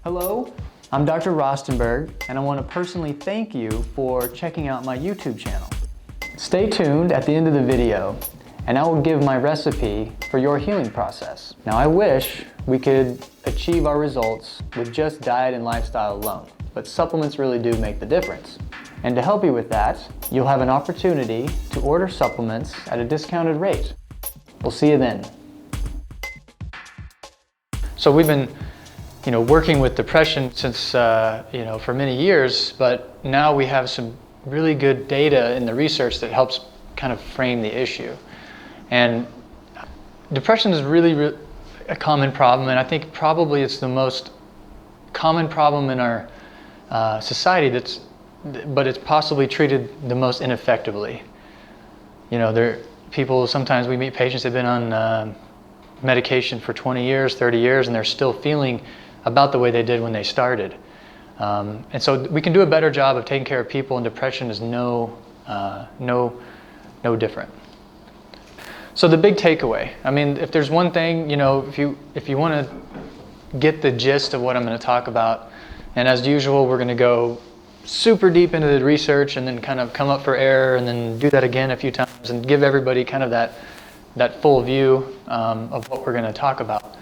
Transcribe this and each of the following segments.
Hello, I'm Dr. Rostenberg, and I want to personally thank you for checking out my YouTube channel. Stay tuned at the end of the video, and I will give my recipe for your healing process. Now, I wish we could achieve our results with just diet and lifestyle alone, but supplements really do make the difference. And to help you with that, you'll have an opportunity to order supplements at a discounted rate. We'll see you then. So we've been working with depression since, for many years, but now we have some really good data in the research that helps kind of frame the issue. And depression is really a common problem, and I think probably it's the most common problem in our society but it's possibly treated the most ineffectively. Sometimes we meet patients that have been on medication for 20 years, 30 years, and they're still feeling about the way they did when they started. And so we can do a better job of taking care of people, and depression is no different. So the big takeaway, if there's one thing, if you want to get the gist of what I'm going to talk about, and as usual, we're going to go super deep into the research and then kind of come up for air and then do that again a few times and give everybody kind of that full view of what we're going to talk about.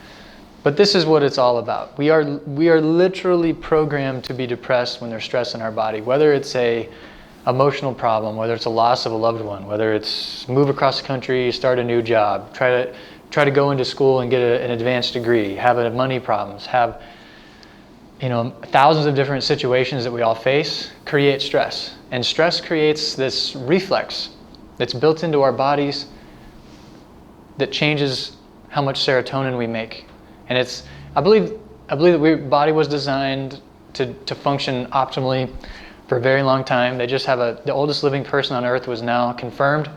But this is what it's all about. We are literally programmed to be depressed when there's stress in our body, whether it's a emotional problem, whether it's a loss of a loved one, whether it's move across the country, start a new job, try to go into school and get an advanced degree, have money problems, have thousands of different situations that we all face create stress. And stress creates this reflex that's built into our bodies that changes how much serotonin we make. And I believe that our body was designed to function optimally for a very long time. They just have the oldest living person on Earth was now confirmed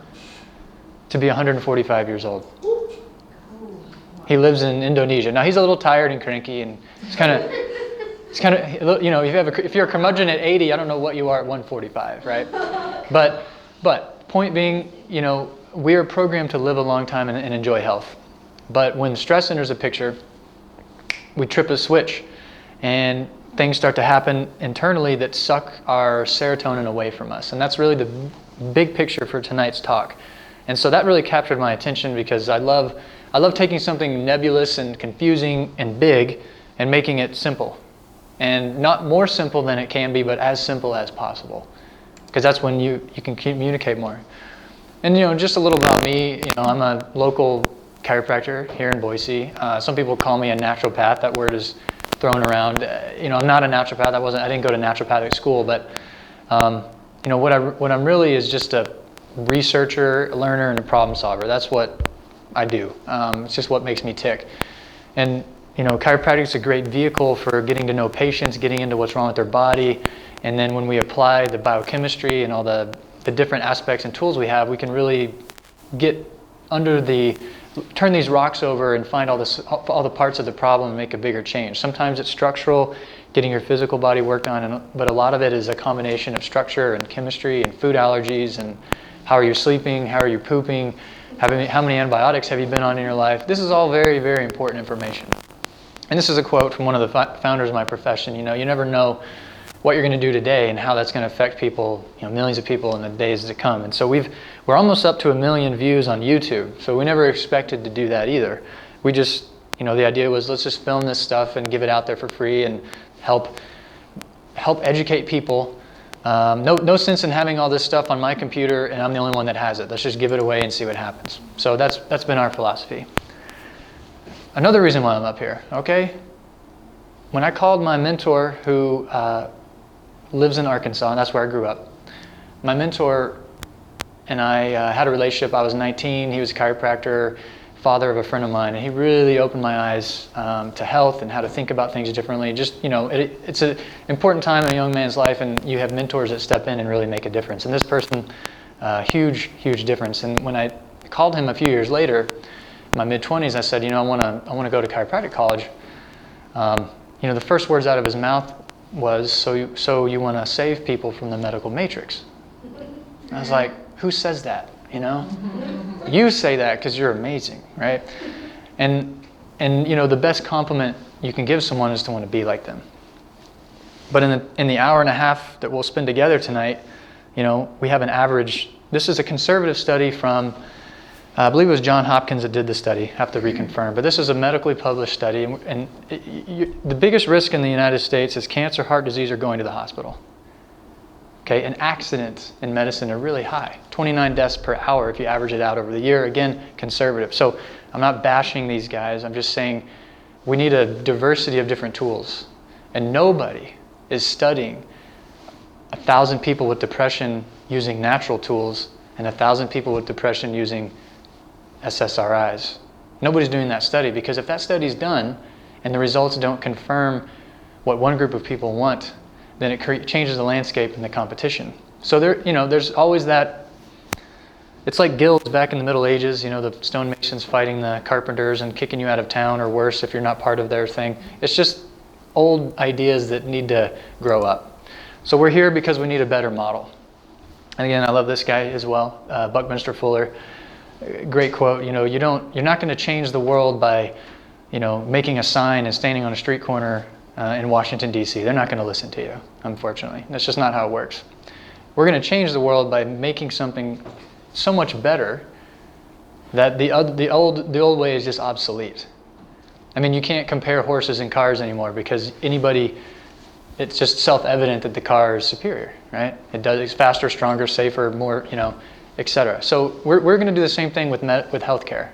to be 145 years old. He lives in Indonesia. Now he's a little tired and cranky, and it's kind of if you're a curmudgeon at 80, I don't know what you are at 145, right? But point being, we are programmed to live a long time and enjoy health. But when stress enters the picture, we trip a switch and things start to happen internally that suck our serotonin away from us. And that's really the big picture for tonight's talk. And so that really captured my attention because I love taking something nebulous and confusing and big and making it simple. And not more simple than it can be, but as simple as possible. Because that's when you can communicate more. And just a little about me, I'm a local chiropractor here in Boise. Some people call me a naturopath. That word is thrown around. I'm not a naturopath. I didn't go to naturopathic school, but what I'm really is just a researcher, a learner, and a problem solver. That's what I do. It's just what makes me tick. And chiropractic is a great vehicle for getting to know patients, getting into what's wrong with their body, and then when we apply the biochemistry and all the different aspects and tools we have, we can really get turn these rocks over and find all the parts of the problem and make a bigger change. Sometimes it's structural, getting your physical body worked on, but a lot of it is a combination of structure and chemistry and food allergies and how are you sleeping, how are you pooping, how many antibiotics have you been on in your life. This is all very, very important information. And this is a quote from one of the founders of my profession. You never know what you're going to do today and how that's going to affect people, millions of people in the days to come. And so we're almost up to 1 million views on YouTube. So we never expected to do that either. We just, the idea was let's just film this stuff and give it out there for free and help educate people. No sense in having all this stuff on my computer and I'm the only one that has it. Let's just give it away and see what happens. So that's been our philosophy. Another reason why I'm up here, okay? When I called my mentor who lives in Arkansas, and that's where I grew up, my mentor and I had a relationship. I was 19, he was a chiropractor, father of a friend of mine, and he really opened my eyes to health and how to think about things differently. Just, it's an important time in a young man's life, and you have mentors that step in and really make a difference. And this person, huge difference. And when I called him a few years later, in my mid-20s, I said, I want to go to chiropractic college. The first words out of his mouth was, so you want to save people from the medical matrix. I was like, who says that? You say that because you're amazing, right? And the best compliment you can give someone is to want to be like them. But in the hour and a half that we'll spend together tonight, we have an average. This is a conservative study from, I believe it was Johns Hopkins that did the study. Have to reconfirm. But this is a medically published study, and the biggest risk in the United States is cancer, heart disease, or going to the hospital. Okay, and accidents in medicine are really high. 29 deaths per hour if you average it out over the year. Again, conservative. So I'm not bashing these guys. I'm just saying we need a diversity of different tools. And nobody is studying 1,000 people with depression using natural tools and 1,000 people with depression using SSRIs. Nobody's doing that study, because if that study's done and the results don't confirm what one group of people want, then it changes the landscape and the competition. So there's always that. It's like guilds back in the Middle Ages, the stonemasons fighting the carpenters and kicking you out of town, or worse if you're not part of their thing. It's just old ideas that need to grow up. So we're here because we need a better model. And again, I love this guy as well, Buckminster Fuller. Great quote. You're not going to change the world by, making a sign and standing on a street corner in Washington, D.C. They're not going to listen to you, unfortunately. That's just not how it works. We're going to change the world by making something so much better that the old way is just obsolete. I mean, you can't compare horses and cars anymore, because it's just self-evident that the car is superior, right? It's faster, stronger, safer, more, etc. So we're going to do the same thing with healthcare.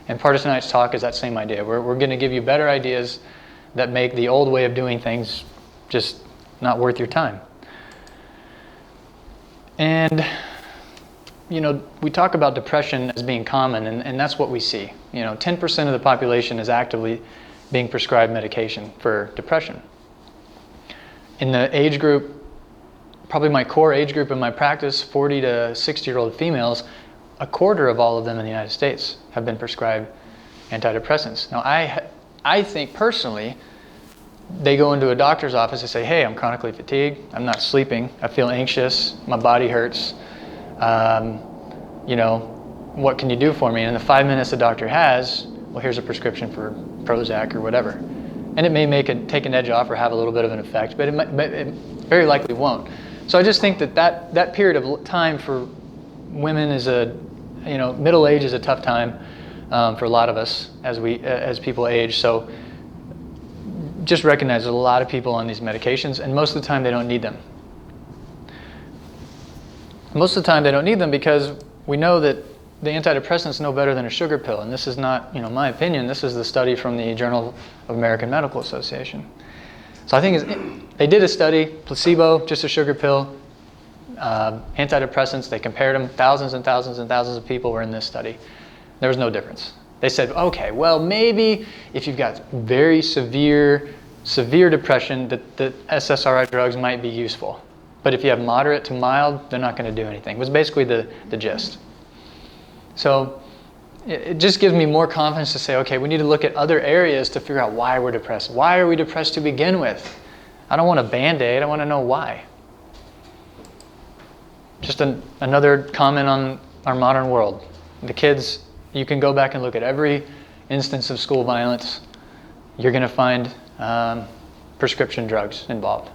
And part of tonight's talk is that same idea. We're going to give you better ideas that make the old way of doing things just not worth your time. And, we talk about depression as being common, and that's what we see. 10% of the population is actively being prescribed medication for depression. In the age group, probably my core age group in my practice, 40 to 60-year-old females, a quarter of all of them in the United States have been prescribed antidepressants. Now, I think personally, they go into a doctor's office and say, hey, I'm chronically fatigued, I'm not sleeping, I feel anxious, my body hurts, what can you do for me? And in the 5 minutes the doctor has, well, here's a prescription for Prozac or whatever. And it may take an edge off or have a little bit of an effect, but it very likely won't. So I just think that period of time for women is middle age is a tough time for a lot of us as people age. So just recognize there's a lot of people on these medications, and most of the time they don't need them. Most of the time they don't need them because we know that the antidepressants know better than a sugar pill, and this is not, my opinion. This is the study from the Journal of American Medical Association. So I think they did a study, placebo, just a sugar pill, antidepressants. They compared them. Thousands and thousands and thousands of people were in this study. There was no difference. They said, okay, well, maybe if you've got very severe depression, that the SSRI drugs might be useful. But if you have moderate to mild, they're not going to do anything. It was basically the gist. So it just gives me more confidence to say, okay, we need to look at other areas to figure out why we're depressed. Why are we depressed to begin with? I don't want a Band-Aid. I want to know why. Just another comment on our modern world. The kids, you can go back and look at every instance of school violence. You're going to find prescription drugs involved.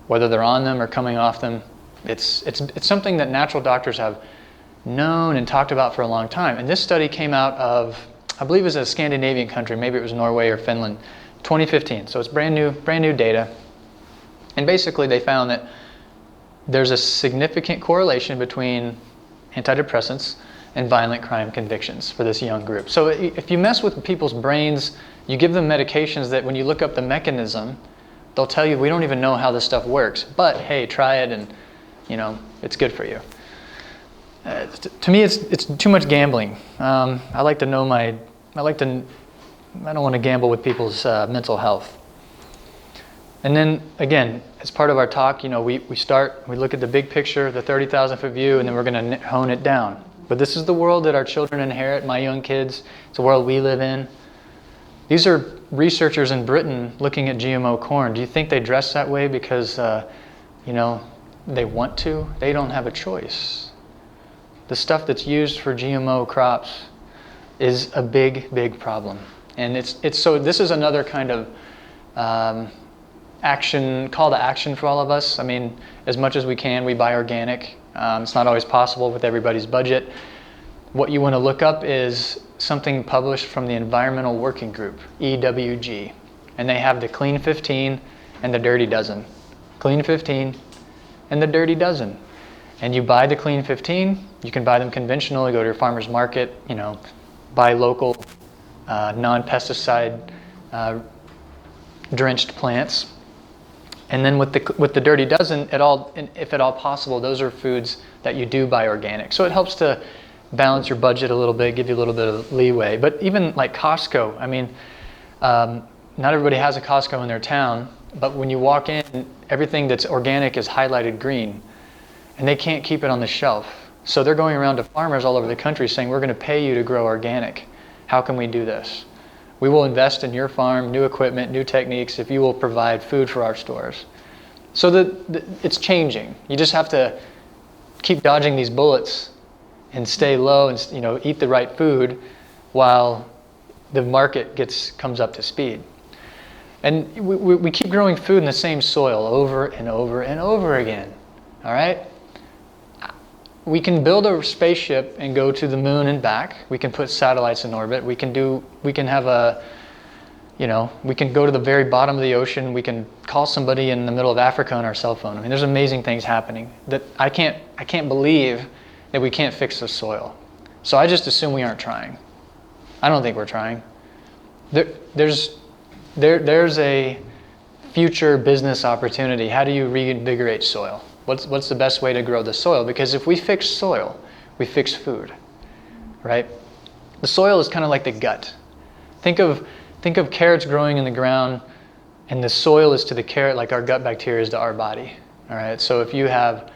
Whether they're on them or coming off them, it's something that natural doctors have known and talked about for a long time. And this study came out of, I believe it was a Scandinavian country, maybe it was Norway or Finland, 2015. So it's brand new data. And basically they found that there's a significant correlation between antidepressants and violent crime convictions for this young group. So if you mess with people's brains, you give them medications that when you look up the mechanism, they'll tell you, we don't even know how this stuff works, but hey, try it and it's good for you. To me, it's too much gambling. I like to know I don't want to gamble with people's mental health. And then again, as part of our talk, we look at the big picture, the 30,000-foot view, and then we're going to hone it down. But this is the world that our children inherit, my young kids. It's a world we live in. These are researchers in Britain looking at GMO corn. Do you think they dress that way because, they want to? They don't have a choice. The stuff that's used for GMO crops is a big, big problem. And so this is another kind of call to action for all of us. I mean, as much as we can, we buy organic. It's not always possible with everybody's budget. What you want to look up is something published from the Environmental Working Group, EWG. And they have the Clean 15 and the Dirty Dozen. Clean 15 and the Dirty Dozen. And you buy the Clean 15, you can buy them conventional, you go to your farmer's market, buy local, non-pesticide drenched plants. And then with the Dirty Dozen, if at all possible, those are foods that you do buy organic. So it helps to balance your budget a little bit, give you a little bit of leeway. But even like Costco, I mean, not everybody has a Costco in their town, but when you walk in, everything that's organic is highlighted green, and they can't keep it on the shelf. So they're going around to farmers all over the country saying, we're going to pay you to grow organic. How can we do this? We will invest in your farm, new equipment, new techniques, if you will provide food for our stores. So it's changing. You just have to keep dodging these bullets and stay low and eat the right food while the market comes up to speed. And we keep growing food in the same soil over and over and over again. All right? We can build a spaceship and go to the moon and back. We can put satellites in orbit. We can go to the very bottom of the ocean. We can call somebody in the middle of Africa on our cell phone. I mean, there's amazing things happening that I can't believe that we can't fix the soil. So I just assume we aren't trying. I don't think we're trying. There's a future business opportunity. How do you reinvigorate soil? What's the best way to grow the soil? Because if we fix soil, we fix food, right? The soil is kind of like the gut. Think of carrots growing in the ground, and the soil is to the carrot like our gut bacteria is to our body, all right? So if you have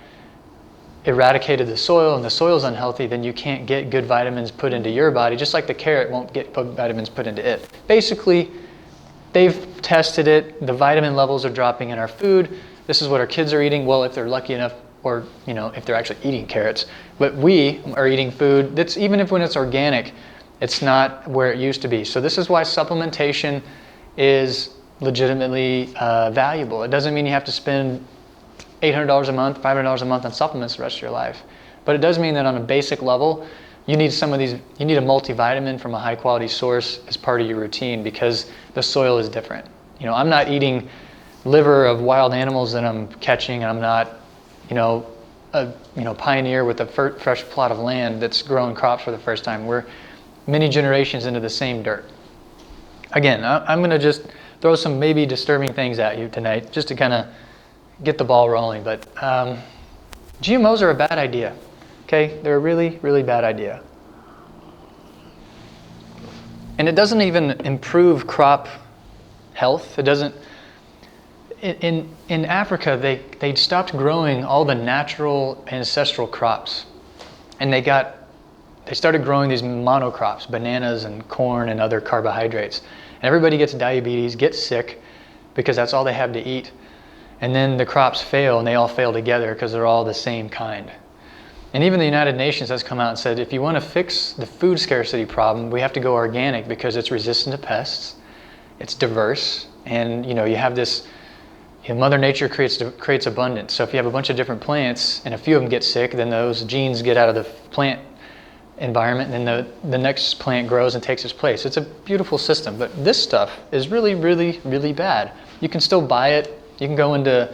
eradicated the soil and the soil is unhealthy, then you can't get good vitamins put into your body, just like the carrot won't get vitamins put into it. Basically, they've tested it. The vitamin levels are dropping in our food. This is what our kids are eating. Well, if they're lucky enough, or if they're actually eating carrots. But we are eating food that's, even if when it's organic, it's not where it used to be. So this is why supplementation is legitimately valuable. It doesn't mean you have to spend $800 a month, $500 a month on supplements the rest of your life. But it does mean that on a basic level, you need some of these. You need a multivitamin from a high quality source as part of your routine, because the soil is different. I'm not eating liver of wild animals that I'm catching, and I'm not, a pioneer with a fresh plot of land that's growing crops for the first time. We're many generations into the same dirt. Again, I'm going to just throw some maybe disturbing things at you tonight, just to kind of get the ball rolling. But GMOs are a bad idea. Okay, they're a really, really bad idea. And it doesn't even improve crop health. It doesn't. In Africa, they stopped growing all the natural ancestral crops, and they started growing these monocrops, bananas and corn and other carbohydrates. And everybody gets diabetes, gets sick, because that's all they have to eat. And then the crops fail, and they all fail together because they're all the same kind. And even the United Nations has come out and said, if you want to fix the food scarcity problem, we have to go organic, because it's resistant to pests, it's diverse, and you have this, Mother Nature creates abundance. So if you have a bunch of different plants and a few of them get sick, then those genes get out of the plant environment, and then the next plant grows and takes its place. It's a beautiful system, but this stuff is really, really, really bad. You can still buy it. You can go into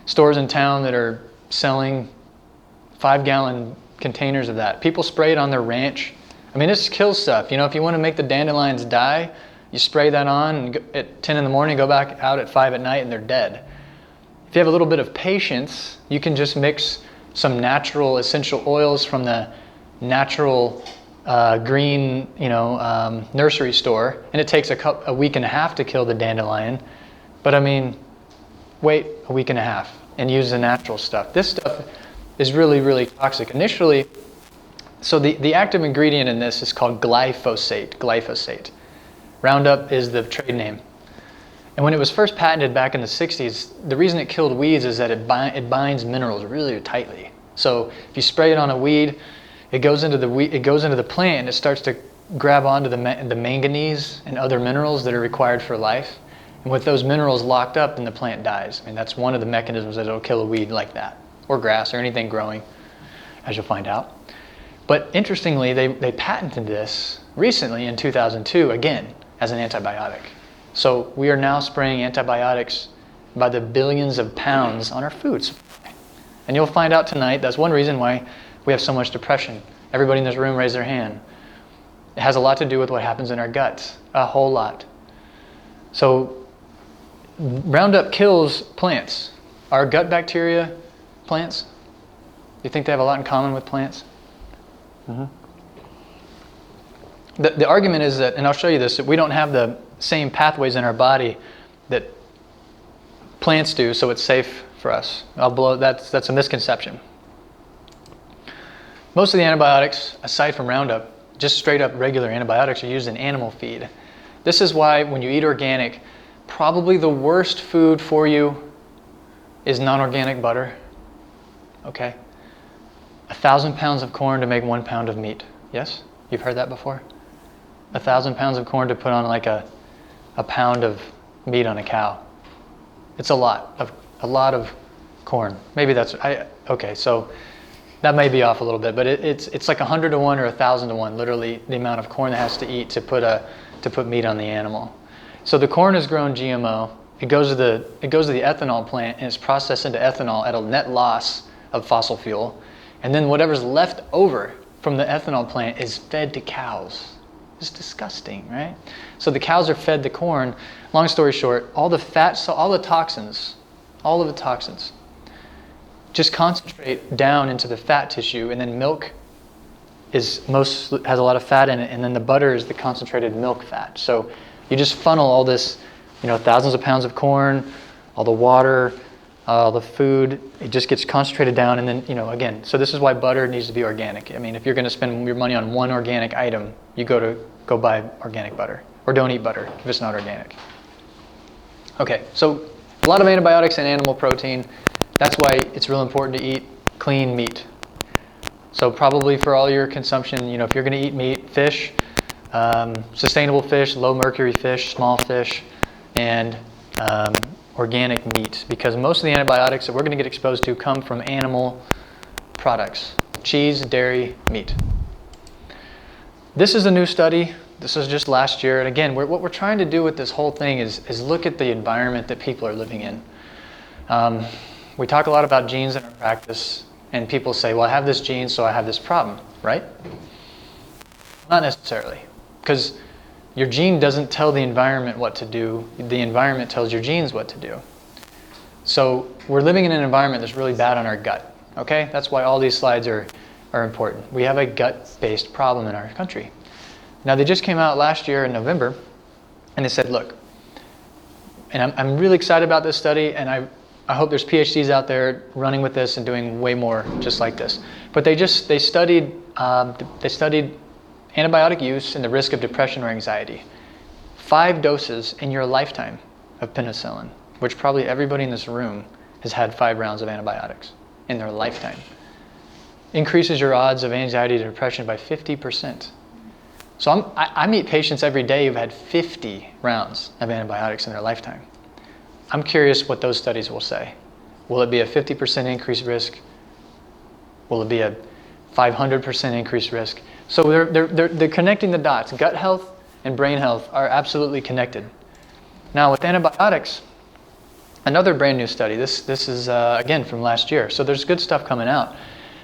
stores in town that are selling 5-gallon containers of that. People spray it on their ranch. I mean, this kills stuff. If you want to make the dandelions die, you spray that on and at 10 in the morning, go back out at 5 at night, and they're dead. If you have a little bit of patience, you can just mix some natural essential oils from the natural green, nursery store, and it takes a week and a half to kill the dandelion. But I mean, wait a week and a half and use the natural stuff. This stuff is really, really toxic. Initially, so the active ingredient in this is called glyphosate. Roundup is the trade name. And when it was first patented back in the 60s, the reason it killed weeds is that it binds minerals really tightly. So if you spray it on a weed, it goes into the plant, and it starts to grab onto the manganese and other minerals that are required for life. And with those minerals locked up, then the plant dies. I mean, that's one of the mechanisms that it'll kill a weed like that, or grass, or anything growing, as you'll find out. But interestingly, they patented this recently in 2002, again, as an antibiotic. So we are now spraying antibiotics by the billions of pounds on our food supply. And you'll find out tonight, that's one reason why we have so much depression. Everybody in this room raise their hand. It has a lot to do with what happens in our guts, a whole lot. So Roundup kills plants. Are gut bacteria plants? Do you think they have a lot in common with plants? Mm-hmm. The argument is that, and I'll show you this, that we don't have the same pathways in our body that plants do, so it's safe for us. That's a misconception. Most of the antibiotics, aside from Roundup, just straight up regular antibiotics, are used in animal feed. This is why when you eat organic, probably the worst food for you is non-organic butter. Okay? 1,000 pounds of corn to make 1 pound of meat. Yes? You've heard that before? 1,000 pounds of corn to put on like a pound of meat on a cow. It's a lot of corn. Maybe that's okay. So that may be off a little bit, but it's like 100 to 1 or 1,000 to 1, literally the amount of corn that has to eat to put meat on the animal. So the corn is grown GMO. It goes to the ethanol plant and it's processed into ethanol at a net loss of fossil fuel, and then whatever's left over from the ethanol plant is fed to cows. It's disgusting, right? So the cows are fed the corn. Long story short, all the fat, all of the toxins just concentrate down into the fat tissue, and then milk has a lot of fat in it, and then the butter is the concentrated milk fat. So you just funnel all this, thousands of pounds of corn, all the water, all the food, it just gets concentrated down, and then, again, so this is why butter needs to be organic. I mean, if you're going to spend your money on one organic item, you go buy organic butter, or don't eat butter if it's not organic. Okay, so a lot of antibiotics and animal protein. That's why it's real important to eat clean meat. So probably for all your consumption, if you're going to eat meat, fish, sustainable fish, low mercury fish, small fish, and organic meat, because most of the antibiotics that we're going to get exposed to come from animal products: cheese, dairy, meat. This is a new study. This was just last year. And again, what we're trying to do with this whole thing is look at the environment that people are living in. We talk a lot about genes in our practice, and people say, well, I have this gene, so I have this problem, right? Not necessarily, because your gene doesn't tell the environment what to do. The environment tells your genes what to do. So we're living in an environment that's really bad on our gut, okay? That's why all these slides are important. We have a gut-based problem in our country. Now, they just came out last year in November, and they said, look, and I'm really excited about this study, and I hope there's PhDs out there running with this and doing way more just like this. But they studied antibiotic use and the risk of depression or anxiety. 5 doses in your lifetime of penicillin, which probably everybody in this room has had 5 rounds of antibiotics in their lifetime, increases your odds of anxiety and depression by 50%. So I meet patients every day who've had 50 rounds of antibiotics in their lifetime. I'm curious what those studies will say. Will it be a 50% increased risk? Will it be a 500% increased risk? So they're connecting the dots. Gut health and brain health are absolutely connected. Now with antibiotics, another brand new study. This is again from last year. So there's good stuff coming out.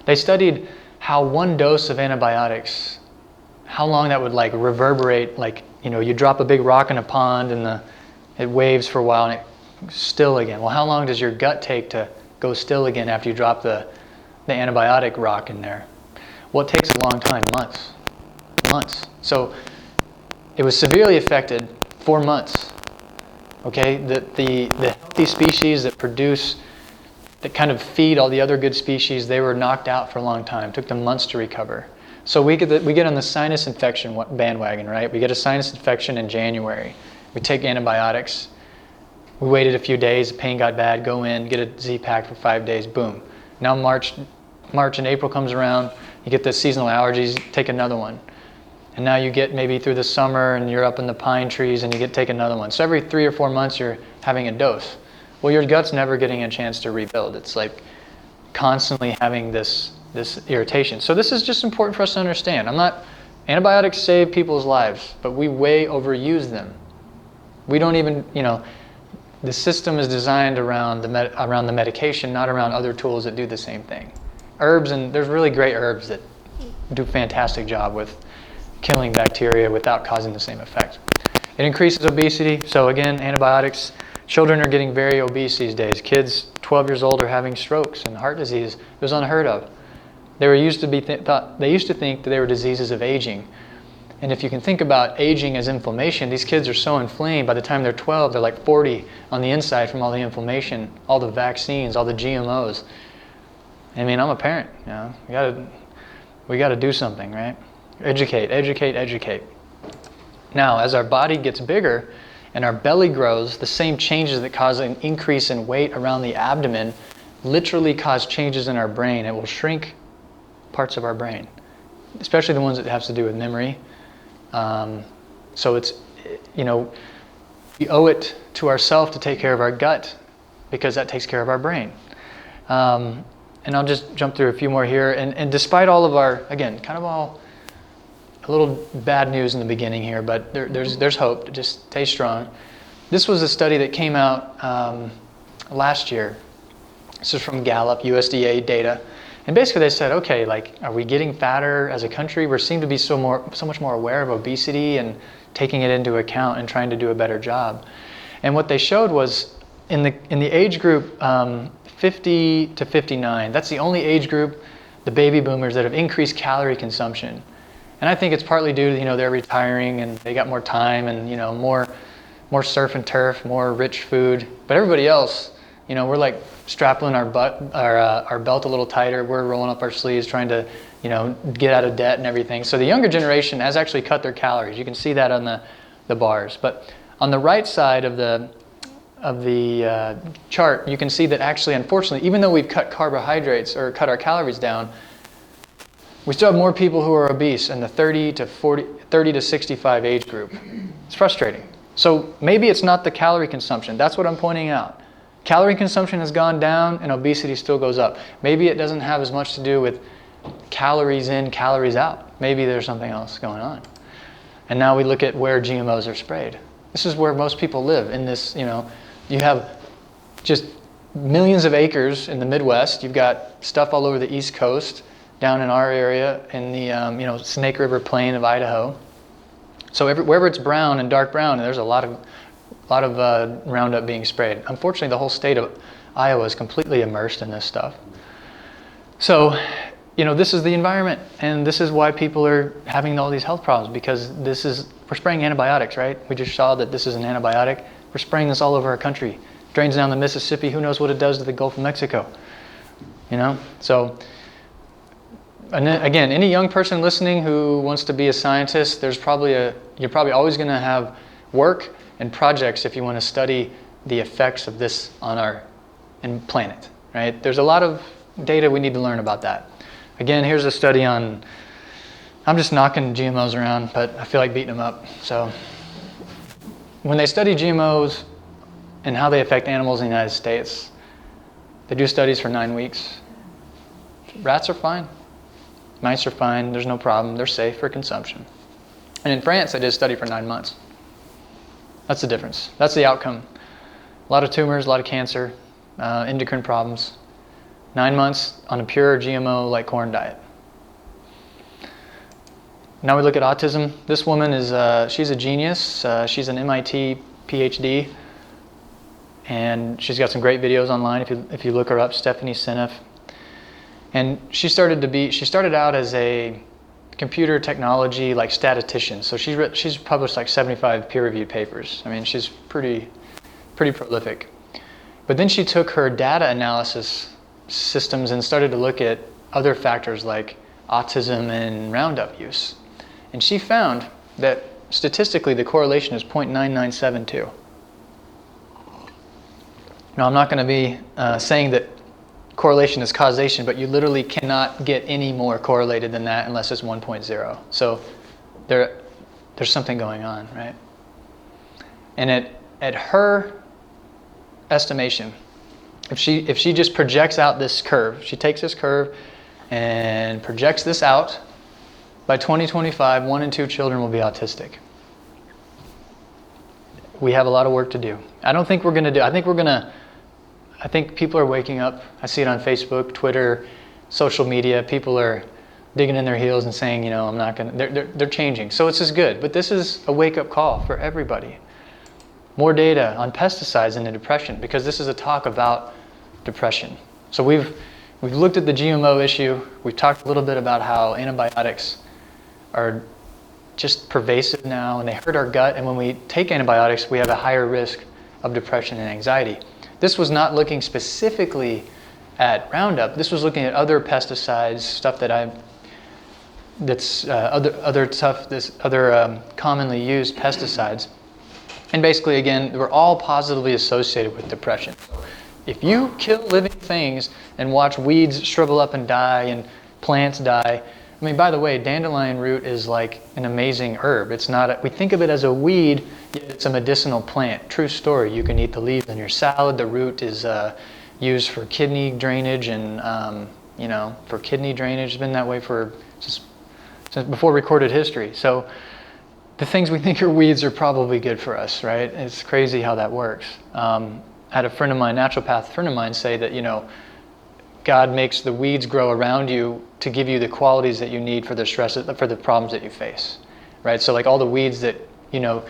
They studied how 1 dose of antibiotics, how long that would reverberate. You drop a big rock in a pond and it waves for a while and it still again. Well, how long does your gut take to go still again after you drop the antibiotic rock in there? Well, it takes a long time, months. So it was severely affected 4 months. Okay, the healthy species that kind of feed all the other good species, they were knocked out for a long time. It took them months to recover. So we get on the sinus infection bandwagon, right? We get a sinus infection in January. We take antibiotics. We waited a few days, the pain got bad, go in, get a Z-Pack for 5 days, boom. Now March and April comes around, you get the seasonal allergies, take another one. And now you get maybe through the summer and you're up in the pine trees and you get take another one. So every 3 or 4 months you're having a dose. Well, your gut's never getting a chance to rebuild. It's like constantly having this irritation. So this is just important for us to understand. Antibiotics save people's lives, but we way overuse them. We don't even, the system is designed around the medication, not around other tools that do the same thing. Herbs, and there's really great herbs that do a fantastic job with killing bacteria without causing the same effect. It increases obesity. So again, antibiotics. Children are getting very obese these days. Kids 12 years old are having strokes and heart disease. It was unheard of. They used to think that they were diseases of aging. And if you can think about aging as inflammation, these kids are so inflamed. By the time they're 12, they're like 40 on the inside from all the inflammation, all the vaccines, all the GMOs. I mean, I'm a parent. We got to do something, right? Educate, educate, educate. Now, as our body gets bigger and our belly grows, the same changes that cause an increase in weight around the abdomen literally cause changes in our brain. It will shrink parts of our brain, especially the ones that have to do with memory. So it's, we owe it to ourselves to take care of our gut because that takes care of our brain. And I'll just jump through a few more here. And despite all of our, again, kind of all a little bad news in the beginning here, but there's hope. Just stay strong. This was a study that came out last year. This is from Gallup, USDA data. And basically they said, okay, are we getting fatter as a country? We seem to be so much more aware of obesity and taking it into account and trying to do a better job. And what they showed was in the age group 50 to 59, that's the only age group, the baby boomers, that have increased calorie consumption. And I think it's partly due to, they're retiring and they got more time and, more surf and turf, more rich food. But everybody else, we're like strapping our belt a little tighter. We're rolling up our sleeves trying to, get out of debt and everything. So the younger generation has actually cut their calories. You can see that on the bars. But on the right side of the chart, you can see that actually, unfortunately, even though we've cut carbohydrates or cut our calories down, we still have more people who are obese in the 30 to 65 age group. It's frustrating. So maybe it's not the calorie consumption. That's what I'm pointing out. Calorie consumption has gone down and obesity still goes up. Maybe it doesn't have as much to do with calories in, calories out. Maybe there's something else going on. And now we look at where GMOs are sprayed. This is where most people live in this, you have just millions of acres in the Midwest. You've got stuff all over the East Coast, down in our area in the Snake River Plain of Idaho. So wherever it's brown and dark brown, there's a lot of Roundup being sprayed. Unfortunately, the whole state of Iowa is completely immersed in this stuff. So, this is the environment, and this is why people are having all these health problems, because we're spraying antibiotics, right? We just saw that this is an antibiotic. We're spraying this all over our country. Drains down the Mississippi. Who knows what it does to the Gulf of Mexico? So. And then, again, any young person listening who wants to be a scientist, you're probably always going to have work and projects if you want to study the effects of this on our planet, right? There's a lot of data we need to learn about that. Again, here's a study on, I'm just knocking GMOs around, but I feel like beating them up. So when they study GMOs and how they affect animals in the United States, they do studies for 9 weeks. Rats are fine. Mice are fine, there's no problem, they're safe for consumption. And in France, they did a study for 9 months. That's the difference. That's the outcome. A lot of tumors, a lot of cancer, endocrine problems. 9 months on a pure GMO like corn diet. Now we look at autism. This woman she's a genius. She's an MIT PhD. And she's got some great videos online if you look her up, Stephanie Seneff. And she started out as a computer technology statistician. So she's published 75 peer-reviewed papers. I mean, she's pretty prolific. But then she took her data analysis systems and started to look at other factors like autism and Roundup use. And she found that statistically the correlation is 0.9972. Now, I'm not going to be saying that correlation is causation, but you literally cannot get any more correlated than that unless it's 1.0. So there's something going on, right? And at her estimation, if she just projects out this curve, she takes this curve and projects this out, by 2025, 1 in 2 children will be autistic. We have a lot of work to do. I don't think we're going to do, I think people are waking up. I see it on Facebook, Twitter, social media. People are digging in their heels and saying, you know, I'm not going to, they're changing. So it's just good. But this is a wake-up call for everybody. More data on pesticides and depression, because this is a talk about depression. So we've looked at the GMO issue. We've talked a little bit about how antibiotics are just pervasive now, and they hurt our gut. And when we take antibiotics, we have a higher risk of depression and anxiety. This was not looking specifically at Roundup. This was looking at other pesticides, stuff that other commonly used pesticides. And basically, again, we're all positively associated with depression. If you kill living things and watch weeds shrivel up and die and plants die, I mean, by the way, dandelion root is like an amazing herb. It's not, we think of it as a weed, yet it's a medicinal plant. True story. You can eat the leaves in your salad. The root is used for kidney drainage and, you know, for kidney drainage. It's been that way for since before recorded history. So the things we think are weeds are probably good for us, right? It's crazy how that works. I had a friend of mine, naturopath friend of mine, say that, you know, God makes the weeds grow around you to give you the qualities that you need for the stress, for the problems that you face, right? So like all the weeds that, you know,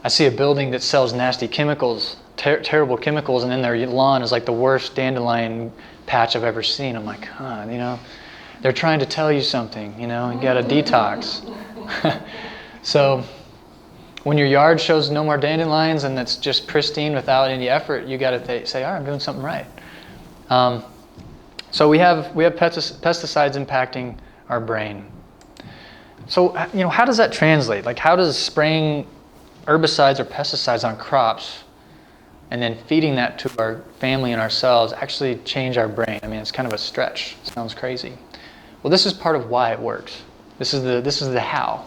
I see a building that sells nasty chemicals, terrible chemicals, and then their lawn is like the worst dandelion patch I've ever seen. I'm like, huh, you know, they're trying to tell you something, you know, you got to detox. So when your yard shows no more dandelions and it's just pristine without any effort, you got to say, all right, I'm doing something right. So we have pesticides impacting our brain. So, you know, how does that translate? Like, how does spraying herbicides or pesticides on crops and then feeding that to our family and ourselves actually change our brain? I mean, it's kind of a stretch. It sounds crazy. Well, this is part of why it works. This is the how.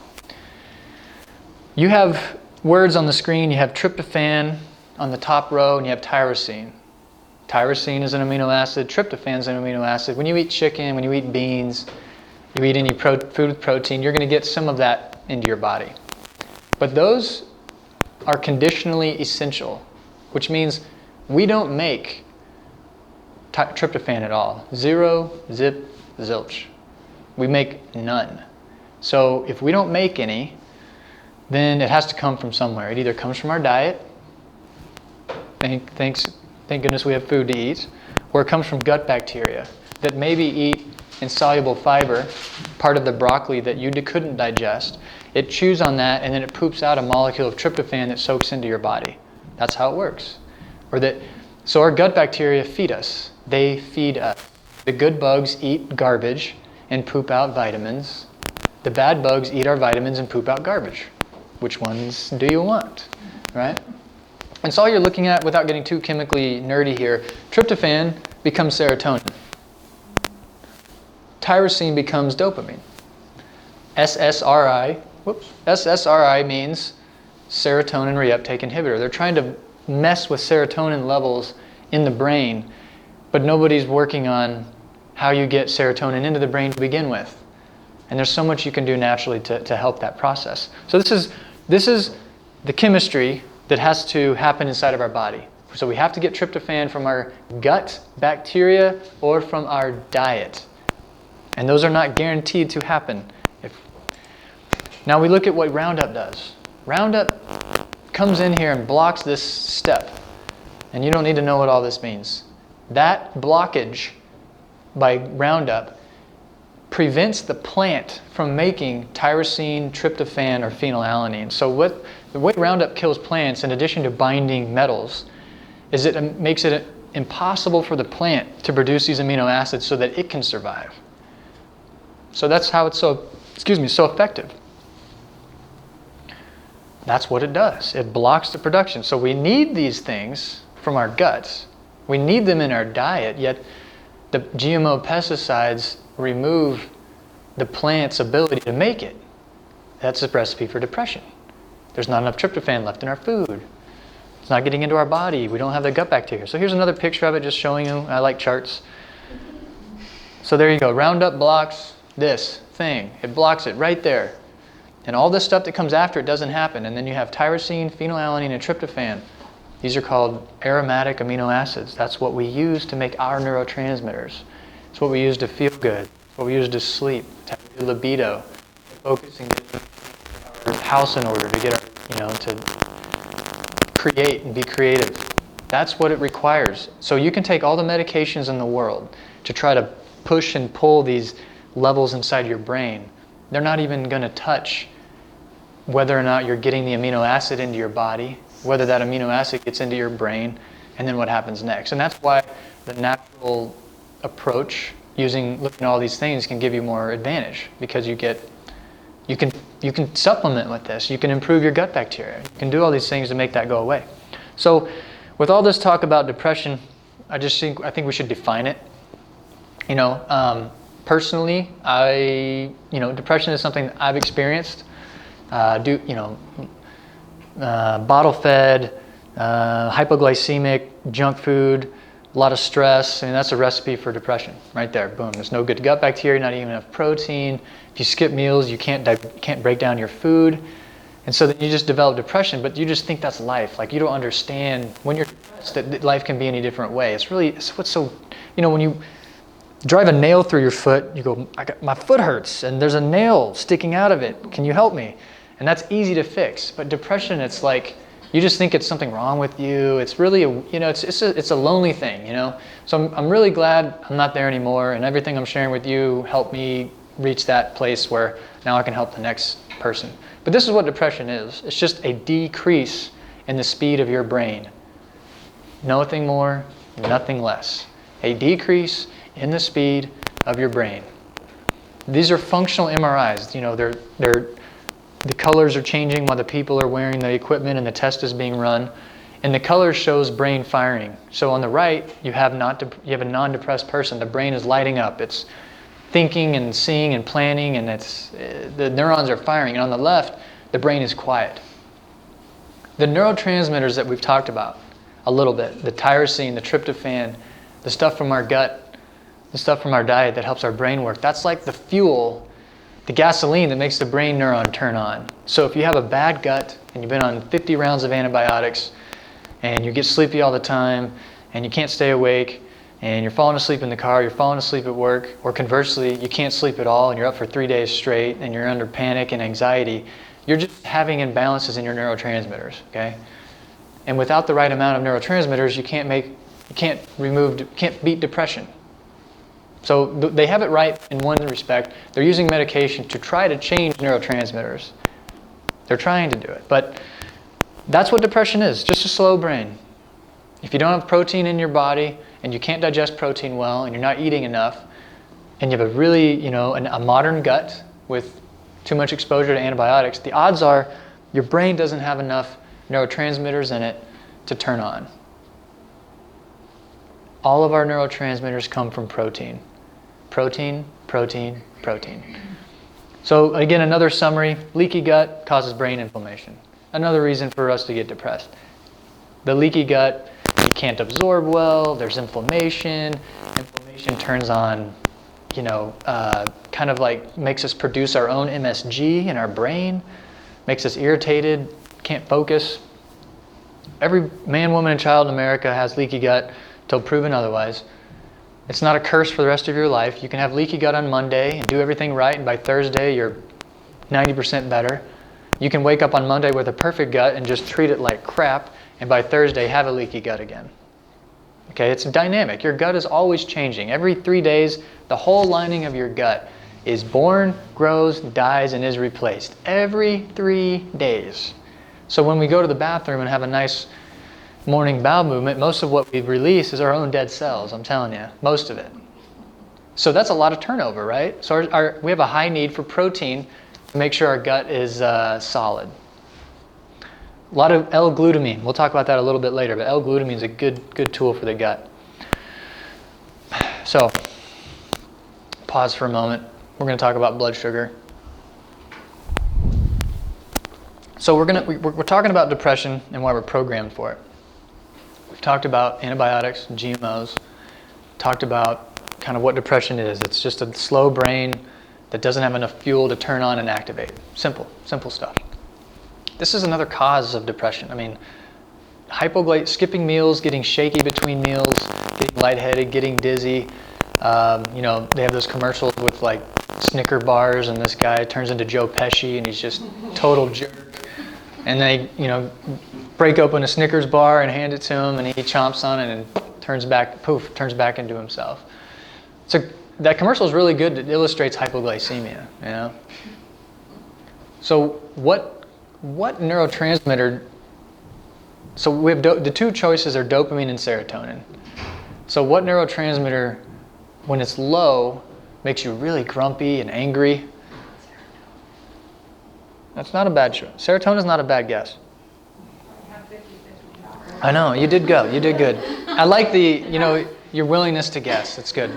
You have words on the screen. You have tryptophan on the top row, and you have tyrosine. Tyrosine is an amino acid. Tryptophan is an amino acid. When you eat chicken, when you eat beans, you eat any food with protein, you're going to get some of that into your body. But those are conditionally essential, which means we don't make tryptophan at all. Zero, zip, zilch. We make none. So if we don't make any, then it has to come from somewhere. It either comes from our diet, thank goodness we have food to eat, or it comes from gut bacteria that maybe eat insoluble fiber, part of the broccoli that you couldn't digest. It chews on that and then it poops out a molecule of tryptophan that soaks into your body. That's how it works. So our gut bacteria feed us. They feed us. The good bugs eat garbage and poop out vitamins. The bad bugs eat our vitamins and poop out garbage. Which ones do you want, right? And so all you're looking at, without getting too chemically nerdy here, tryptophan becomes serotonin. Tyrosine becomes dopamine. SSRI means serotonin reuptake inhibitor. They're trying to mess with serotonin levels in the brain, but nobody's working on how you get serotonin into the brain to begin with. And there's so much you can do naturally to help that process. So this is the chemistry that has to happen inside of our body. So we have to get tryptophan from our gut bacteria or from our diet. And those are not guaranteed to happen. Now we look at what Roundup does. Roundup comes in here and blocks this step. And you don't need to know what all this means. That blockage by Roundup prevents the plant from making tyrosine, tryptophan, or phenylalanine. So the way Roundup kills plants, in addition to binding metals, is it makes it impossible for the plant to produce these amino acids so that it can survive. So that's how it's so effective. That's what it does. It blocks the production. So we need these things from our guts. We need them in our diet, yet the GMO pesticides remove the plant's ability to make it. That's a recipe for depression. There's not enough tryptophan left in our food. It's not getting into our body. We don't have the gut bacteria. So here's another picture of it, just showing you. I like charts. So there you go. Roundup blocks this thing. It blocks it right there. And all this stuff that comes after it doesn't happen. And then you have tyrosine, phenylalanine, and tryptophan. These are called aromatic amino acids. That's what we use to make our neurotransmitters. It's what we use to feel good. It's what we use to sleep, to have a good libido, focusing, to get our house in order, to get our, to create and be creative. That's what it requires. So you can take all the medications in the world to try to push and pull these levels inside your brain. They're not even going to touch whether or not you're getting the amino acid into your body, whether that amino acid gets into your brain, and then what happens next. And that's why the natural approach, looking at all these things, can give you more advantage, because you can supplement with this. You can improve your gut bacteria. You can do all these things to make that go away. So with all this talk about depression, I think we should define it. Personally, depression is something that I've experienced. Bottle-fed, hypoglycemic, junk food, a lot of stress, and that's a recipe for depression right there. Boom. There's no good gut bacteria, not even enough protein. If you skip meals, you can't break down your food, and so then you just develop depression. But you just think that's life. Like, you don't understand when you're depressed that life can be any different way. It's what's so, when you drive a nail through your foot, you go, my foot hurts, and there's a nail sticking out of it. Can you help me? And that's easy to fix. But depression, it's like, you just think it's something wrong with you. It's really, it's a lonely thing, So I'm really glad I'm not there anymore, and everything I'm sharing with you helped me reach that place where now I can help the next person. But this is what depression is. It's just a decrease in the speed of your brain. Nothing more, nothing less. A decrease in the speed of your brain. These are functional MRIs. The colors are changing while the people are wearing the equipment and the test is being run, and the color shows brain firing. So on the right, you have a non-depressed person. The brain is lighting up. It's thinking and seeing and planning, and the neurons are firing. And on the left, the brain is quiet. The neurotransmitters that we've talked about a little bit, the tyrosine, the tryptophan, the stuff from our gut, the stuff from our diet that helps our brain work, that's like the fuel, the gasoline that makes the brain neuron turn on. So if you have a bad gut and you've been on 50 rounds of antibiotics and you get sleepy all the time and you can't stay awake and you're falling asleep in the car, you're falling asleep at work, or conversely, you can't sleep at all and you're up for 3 days straight and you're under panic and anxiety, you're just having imbalances in your neurotransmitters, okay? And without the right amount of neurotransmitters, you can't beat depression. So they have it right in one respect. They're using medication to try to change neurotransmitters. They're trying to do it. But that's what depression is, just a slow brain. If you don't have protein in your body and you can't digest protein well and you're not eating enough and you have a really, a modern gut with too much exposure to antibiotics, the odds are your brain doesn't have enough neurotransmitters in it to turn on. All of our neurotransmitters come from protein. Protein, protein, protein. So again, another summary, leaky gut causes brain inflammation. Another reason for us to get depressed. The leaky gut, you can't absorb well, there's inflammation. Inflammation turns on, kind of like makes us produce our own MSG in our brain, makes us irritated, can't focus. Every man, woman, and child in America has leaky gut till proven otherwise. It's not a curse for the rest of your life. You can have leaky gut on Monday and do everything right, and by Thursday you're 90% better. You can wake up on Monday with a perfect gut and just treat it like crap, and by Thursday have a leaky gut again. Okay, it's dynamic. Your gut is always changing. Every 3 days, the whole lining of your gut is born, grows, dies, and is replaced. Every 3 days. So when we go to the bathroom and have a nice morning bowel movement, most of what we release is our own dead cells, I'm telling you, most of it. So that's a lot of turnover, right? So we have a high need for protein to make sure our gut is solid. A lot of L-glutamine, we'll talk about that a little bit later, but L-glutamine is a good tool for the gut. So, pause for a moment. We're going to talk about blood sugar. So we're talking about depression and why we're programmed for it. We've talked about antibiotics, GMOs, talked about kind of what depression is. It's just a slow brain that doesn't have enough fuel to turn on and activate. Simple stuff. This is another cause of depression. I mean, skipping meals, getting shaky between meals, getting lightheaded, getting dizzy. You know, they have those commercials with like Snicker bars, and this guy turns into Joe Pesci, and he's just total jerk. And they, you know, break open a Snickers bar and hand it to him, and he chomps on it and turns back into himself. So that commercial is really good. It illustrates hypoglycemia. You know. So what neurotransmitter? So we have the two choices are dopamine and serotonin. So what neurotransmitter, when it's low, makes you really grumpy and angry? That's not a bad choice. Serotonin is not a bad guess. I know, you did go. You did good. I like your willingness to guess. It's good.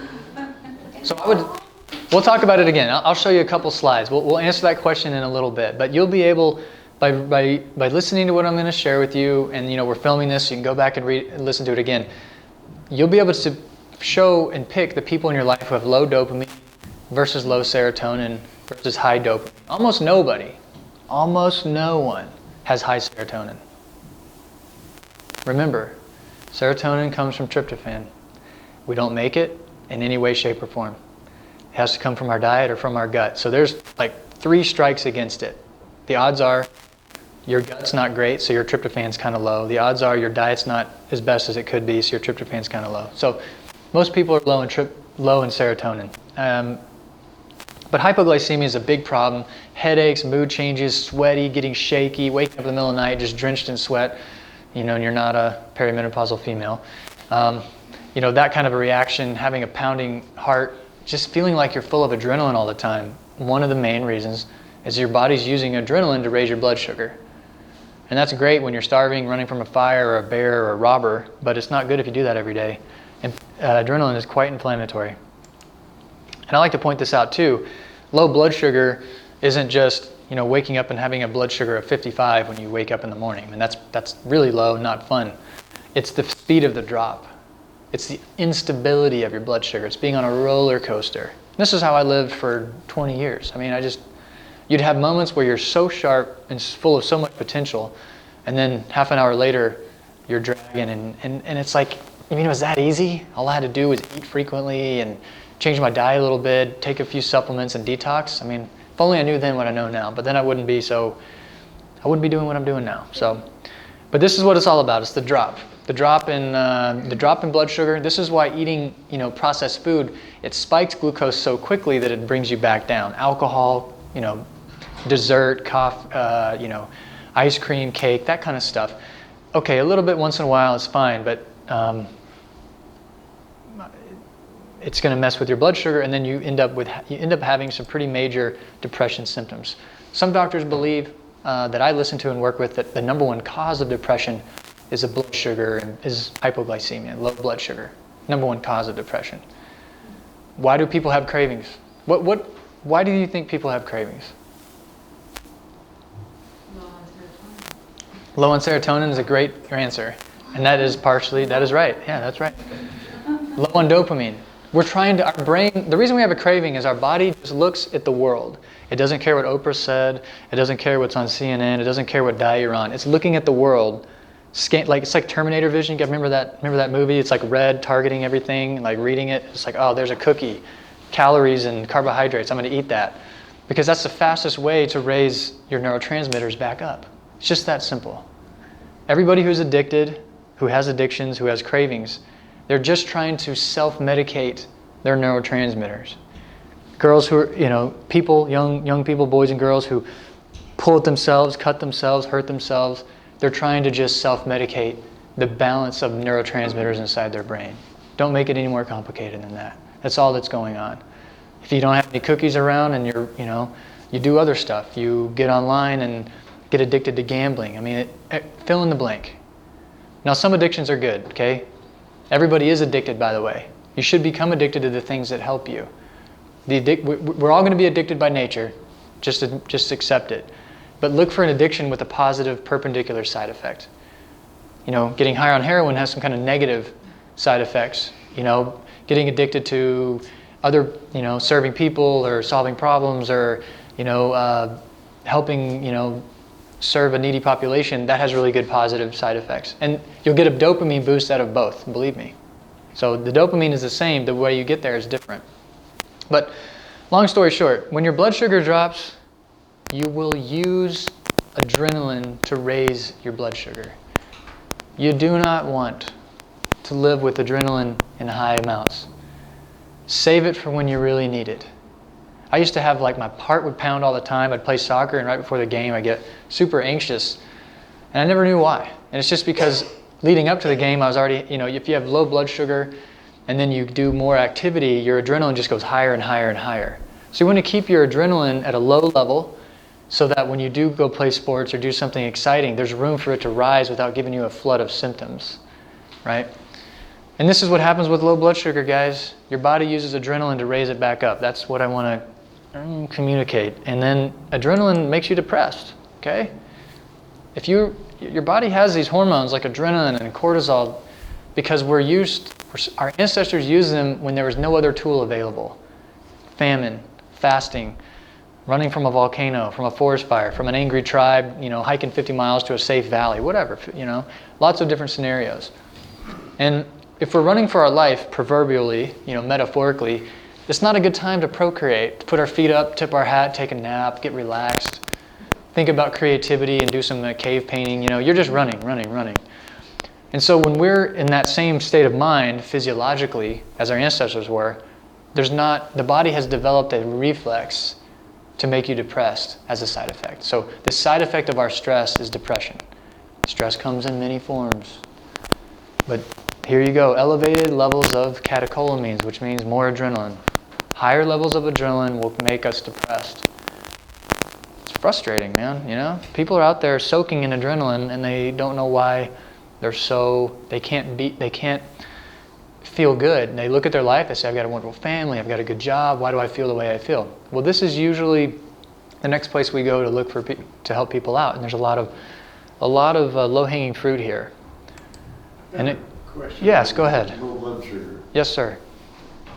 So we'll talk about it again. I'll show you a couple slides. We'll answer that question in a little bit. But you'll be able, by listening to what I'm going to share with you, and we're filming this, so you can go back and listen to it again. You'll be able to show and pick the people in your life who have low dopamine versus low serotonin versus high dopamine. Almost no one has high serotonin. Remember, serotonin comes from tryptophan. We don't make it in any way, shape, or form. It has to come from our diet or from our gut. So there's like 3 strikes against it. The odds are your gut's not great, so your tryptophan's kind of low. The odds are your diet's not as best as it could be, so your tryptophan's kind of low. So most people are low in serotonin. But hypoglycemia is a big problem. Headaches, mood changes, sweaty, getting shaky, waking up in the middle of the night just drenched in sweat, and you're not a perimenopausal female. That kind of a reaction, having a pounding heart, just feeling like you're full of adrenaline all the time. One of the main reasons is your body's using adrenaline to raise your blood sugar. And that's great when you're starving, running from a fire or a bear or a robber, but it's not good if you do that every day. And adrenaline is quite inflammatory. And I like to point this out too. Low blood sugar isn't just waking up and having a blood sugar of 55 when you wake up in the morning. I mean, that's really low, not fun. It's the speed of the drop. It's the instability of your blood sugar. It's being on a roller coaster. This is how I lived for 20 years. I mean, you'd have moments where you're so sharp and full of so much potential, and then half an hour later, you're dragging, and it's like, it was that easy? All I had to do was eat frequently and change my diet a little bit, take a few supplements and detox. I mean, if only I knew then what I know now, but then I wouldn't be doing what I'm doing now. So, but this is what it's all about. It's the drop in blood sugar. This is why eating, processed food, it spikes glucose so quickly that it brings you back down. Alcohol, dessert, coffee, ice cream, cake, that kind of stuff. Okay, a little bit once in a while is fine, but it's going to mess with your blood sugar, and then you end up having some pretty major depression symptoms. Some doctors believe that I listen to and work with that the number one cause of depression is blood sugar and is hypoglycemia, low blood sugar. Number one cause of depression. Why do people have cravings? Why do you think people have cravings? Low on serotonin is a great answer, and that is right. Yeah, that's right. Low on dopamine. Our brain, the reason we have a craving is our body just looks at the world. It doesn't care what Oprah said. It doesn't care what's on CNN. It doesn't care what diet you're on. It's looking at the world. It's like Terminator vision. You guys remember that movie? It's like red, targeting everything, like reading it. It's like, oh, there's a cookie, calories and carbohydrates. I'm going to eat that. Because that's the fastest way to raise your neurotransmitters back up. It's just that simple. Everybody who's addicted, who has addictions, who has cravings, they're just trying to self-medicate their neurotransmitters. Girls who are, young people, boys and girls who pull at themselves, cut themselves, hurt themselves, they're trying to just self-medicate the balance of neurotransmitters inside their brain. Don't make it any more complicated than that. That's all that's going on. If you don't have any cookies around and you do other stuff, you get online and get addicted to gambling. I mean, fill in the blank. Now, some addictions are good, okay? Everybody is addicted, by the way. You should become addicted to the things that help you. We're all going to be addicted by nature. Just accept it. but look for an addiction with a positive perpendicular side effect. You know, getting high on heroin has some kind of negative side effects. You know, getting addicted to other, you know, serving people or solving problems or, you know, helping, you know, serve a needy population, that has really good positive side effects. And you'll get a dopamine boost out of both, believe me. So the dopamine is the same, the way you get there is different. But long story short, when your blood sugar drops, you will use adrenaline to raise your blood sugar. You do not want to live with adrenaline in high amounts. Save it for when you really need it. I used to have, like, my heart would pound all the time. I'd play soccer, and right before the game I'd get super anxious. And I never knew why. And it's just because leading up to the game I was already, you know, if you have low blood sugar and then you do more activity, your adrenaline just goes higher and higher and higher. So you want to keep your adrenaline at a low level so that when you do go play sports or do something exciting, there's room for it to rise without giving you a flood of symptoms, right? And this is what happens with low blood sugar, guys. Your body uses adrenaline to raise it back up. That's what I want to communicate. And then adrenaline makes you depressed, okay? If your body has these hormones like adrenaline and cortisol because our ancestors used them when there was no other tool available. Famine, fasting, running from a volcano, from a forest fire, from an angry tribe, you know, hiking 50 miles to a safe valley, whatever, you know, lots of different scenarios. And if we're running for our life, proverbially, you know, metaphorically, it's not a good time to procreate, to put our feet up, tip our hat, take a nap, get relaxed, think about creativity and do some cave painting. You know, you're just running. And so when we're in that same state of mind, physiologically, as our ancestors were, the body has developed a reflex to make you depressed as a side effect. So the side effect of our stress is depression. Stress comes in many forms. But here you go, elevated levels of catecholamines, which means more adrenaline. Higher levels of adrenaline will make us depressed. It's frustrating, man, you know? People are out there soaking in adrenaline and they don't know why they can't feel good. And they look at their life, they say, I've got a wonderful family, I've got a good job, why do I feel the way I feel? Well, this is usually the next place we go to look for to help people out. And there's a lot of low-hanging fruit here. Question. Yes, go ahead. Low blood sugar. Yes, sir.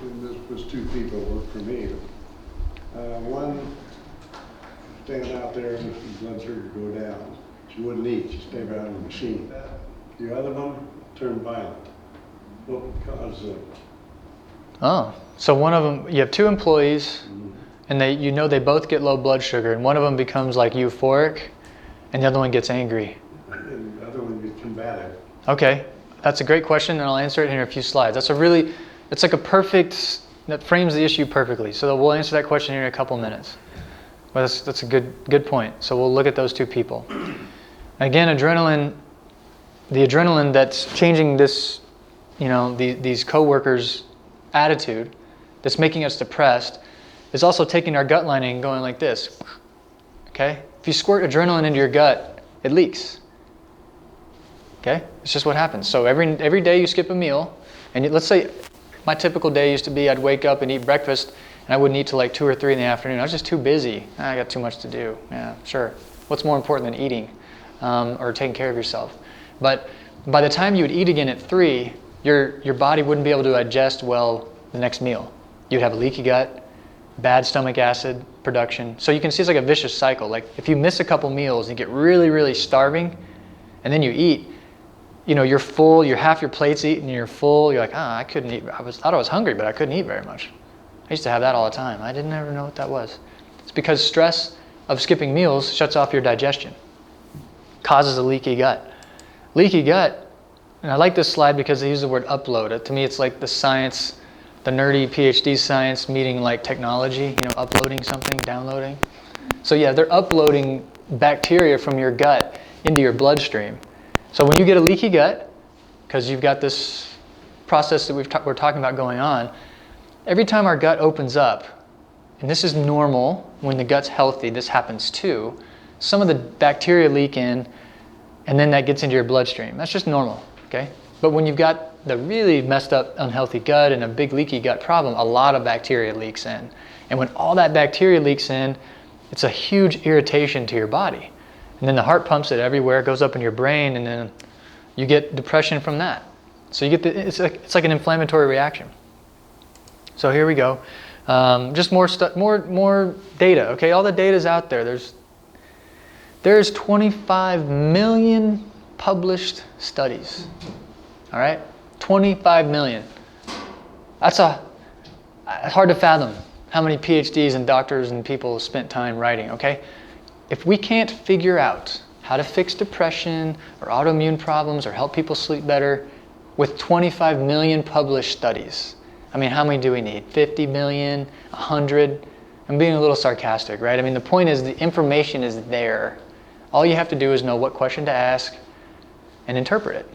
And this was two people who worked for me. One standing out there and his blood sugar go down. She wouldn't eat. She stayed around the machine. The other one turned violent. What would cause it? Oh, so one of them, you have two employees, and they both get low blood sugar, and one of them becomes like euphoric, and the other one gets angry. And the other one gets combative. Okay, that's a great question, and I'll answer it in a few slides. It's like that frames the issue perfectly. So we'll answer that question here in a couple minutes. But that's a good point. So we'll look at those two people. Again, the adrenaline that's changing this, you know, these coworkers' attitude, that's making us depressed, is also taking our gut lining and going like this. Okay? If you squirt adrenaline into your gut, it leaks. Okay? It's just what happens. So every day you skip a meal, and let's say my typical day used to be I'd wake up and eat breakfast, and I wouldn't eat till like 2 or 3 in the afternoon. I was just too busy. I got too much to do. Yeah, sure. What's more important than eating or taking care of yourself? But by the time you would eat again at 3, your body wouldn't be able to digest well the next meal. You'd have a leaky gut, bad stomach acid production. So you can see it's like a vicious cycle. Like if you miss a couple meals and you get really, really starving, and then you eat, you know, you're full, half your plate's eaten, you're full, you're like, I couldn't eat. Thought I was hungry, but I couldn't eat very much. I used to have that all the time. I didn't ever know what that was. It's because stress of skipping meals shuts off your digestion, causes a leaky gut. Leaky gut, and I like this slide because they use the word upload. To me, it's like the science, the nerdy PhD science meeting like technology, you know, uploading something, downloading. So yeah, they're uploading bacteria from your gut into your bloodstream. So when you get a leaky gut, because you've got this process that we're talking about going on, every time our gut opens up, and this is normal when the gut's healthy, this happens too, some of the bacteria leak in, and then that gets into your bloodstream. That's just normal, okay? But when you've got the really messed up, unhealthy gut and a big leaky gut problem, a lot of bacteria leaks in. And when all that bacteria leaks in, it's a huge irritation to your body. And then the heart pumps it everywhere, it goes up in your brain, and then you get depression from that. So you get it's like an inflammatory reaction. So here we go. Just more data. Okay, all the data's out there. There's 25 million published studies. All right, 25 million. It's hard to fathom how many PhDs and doctors and people spent time writing. Okay, if we can't figure out how to fix depression or autoimmune problems or help people sleep better with 25 million published studies, I mean, how many do we need? 50 million? 100? I'm being a little sarcastic, right? I mean, the point is the information is there. All you have to do is know what question to ask and interpret it.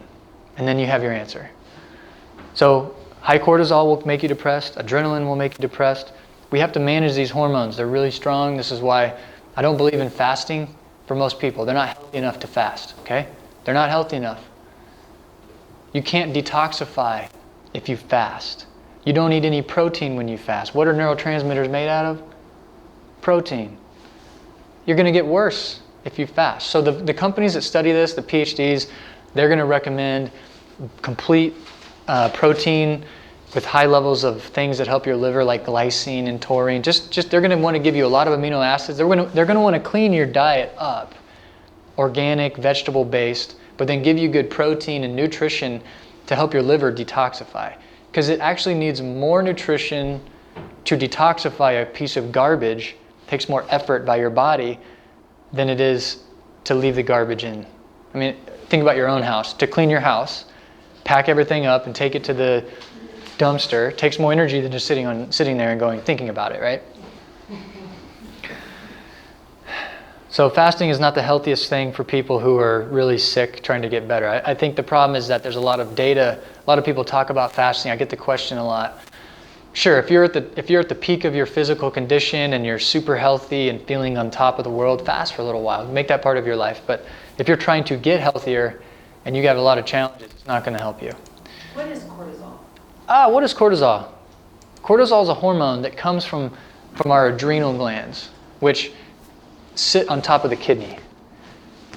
And then you have your answer. So high cortisol will make you depressed. Adrenaline will make you depressed. We have to manage these hormones. They're really strong. This is why I don't believe in fasting for most people. They're not healthy enough to fast, okay? They're not healthy enough. You can't detoxify if you fast. You don't eat any protein when you fast. What are neurotransmitters made out of? Protein. You're going to get worse if you fast. So the companies that study this, the PhDs, they're going to recommend complete protein with high levels of things that help your liver, like glycine and taurine. Just they're going to want to give you a lot of amino acids. They're going to want to clean your diet up, organic, vegetable-based, but then give you good protein and nutrition to help your liver detoxify. Because it actually needs more nutrition to detoxify a piece of garbage. It takes more effort by your body than it is to leave the garbage in. I mean, think about your own house. To clean your house, pack everything up and take it to the dumpster takes more energy than just sitting there and thinking about it, right? So fasting is not the healthiest thing for people who are really sick trying to get better. I think the problem is that there's a lot of data. A lot of people talk about fasting. I get the question a lot. Sure, if you're at the peak of your physical condition and you're super healthy and feeling on top of the world, fast for a little while. Make that part of your life. But if you're trying to get healthier and you got a lot of challenges, it's not going to help you. What is cortisol? What is cortisol? Cortisol is a hormone that comes from our adrenal glands, which sit on top of the kidney.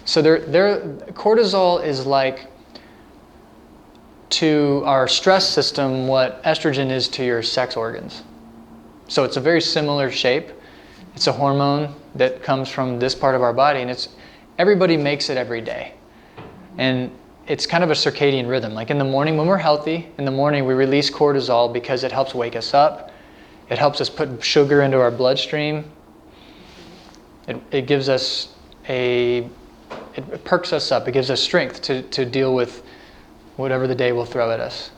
So cortisol is like to our stress system what estrogen is to your sex organs. So it's a very similar shape. It's a hormone that comes from this part of our body, and everybody makes it every day. And it's kind of a circadian rhythm. Like in the morning, when we're healthy, in the morning we release cortisol because it helps wake us up. It helps us put sugar into our bloodstream. It gives us it perks us up. It gives us strength to deal with whatever the day will throw at us.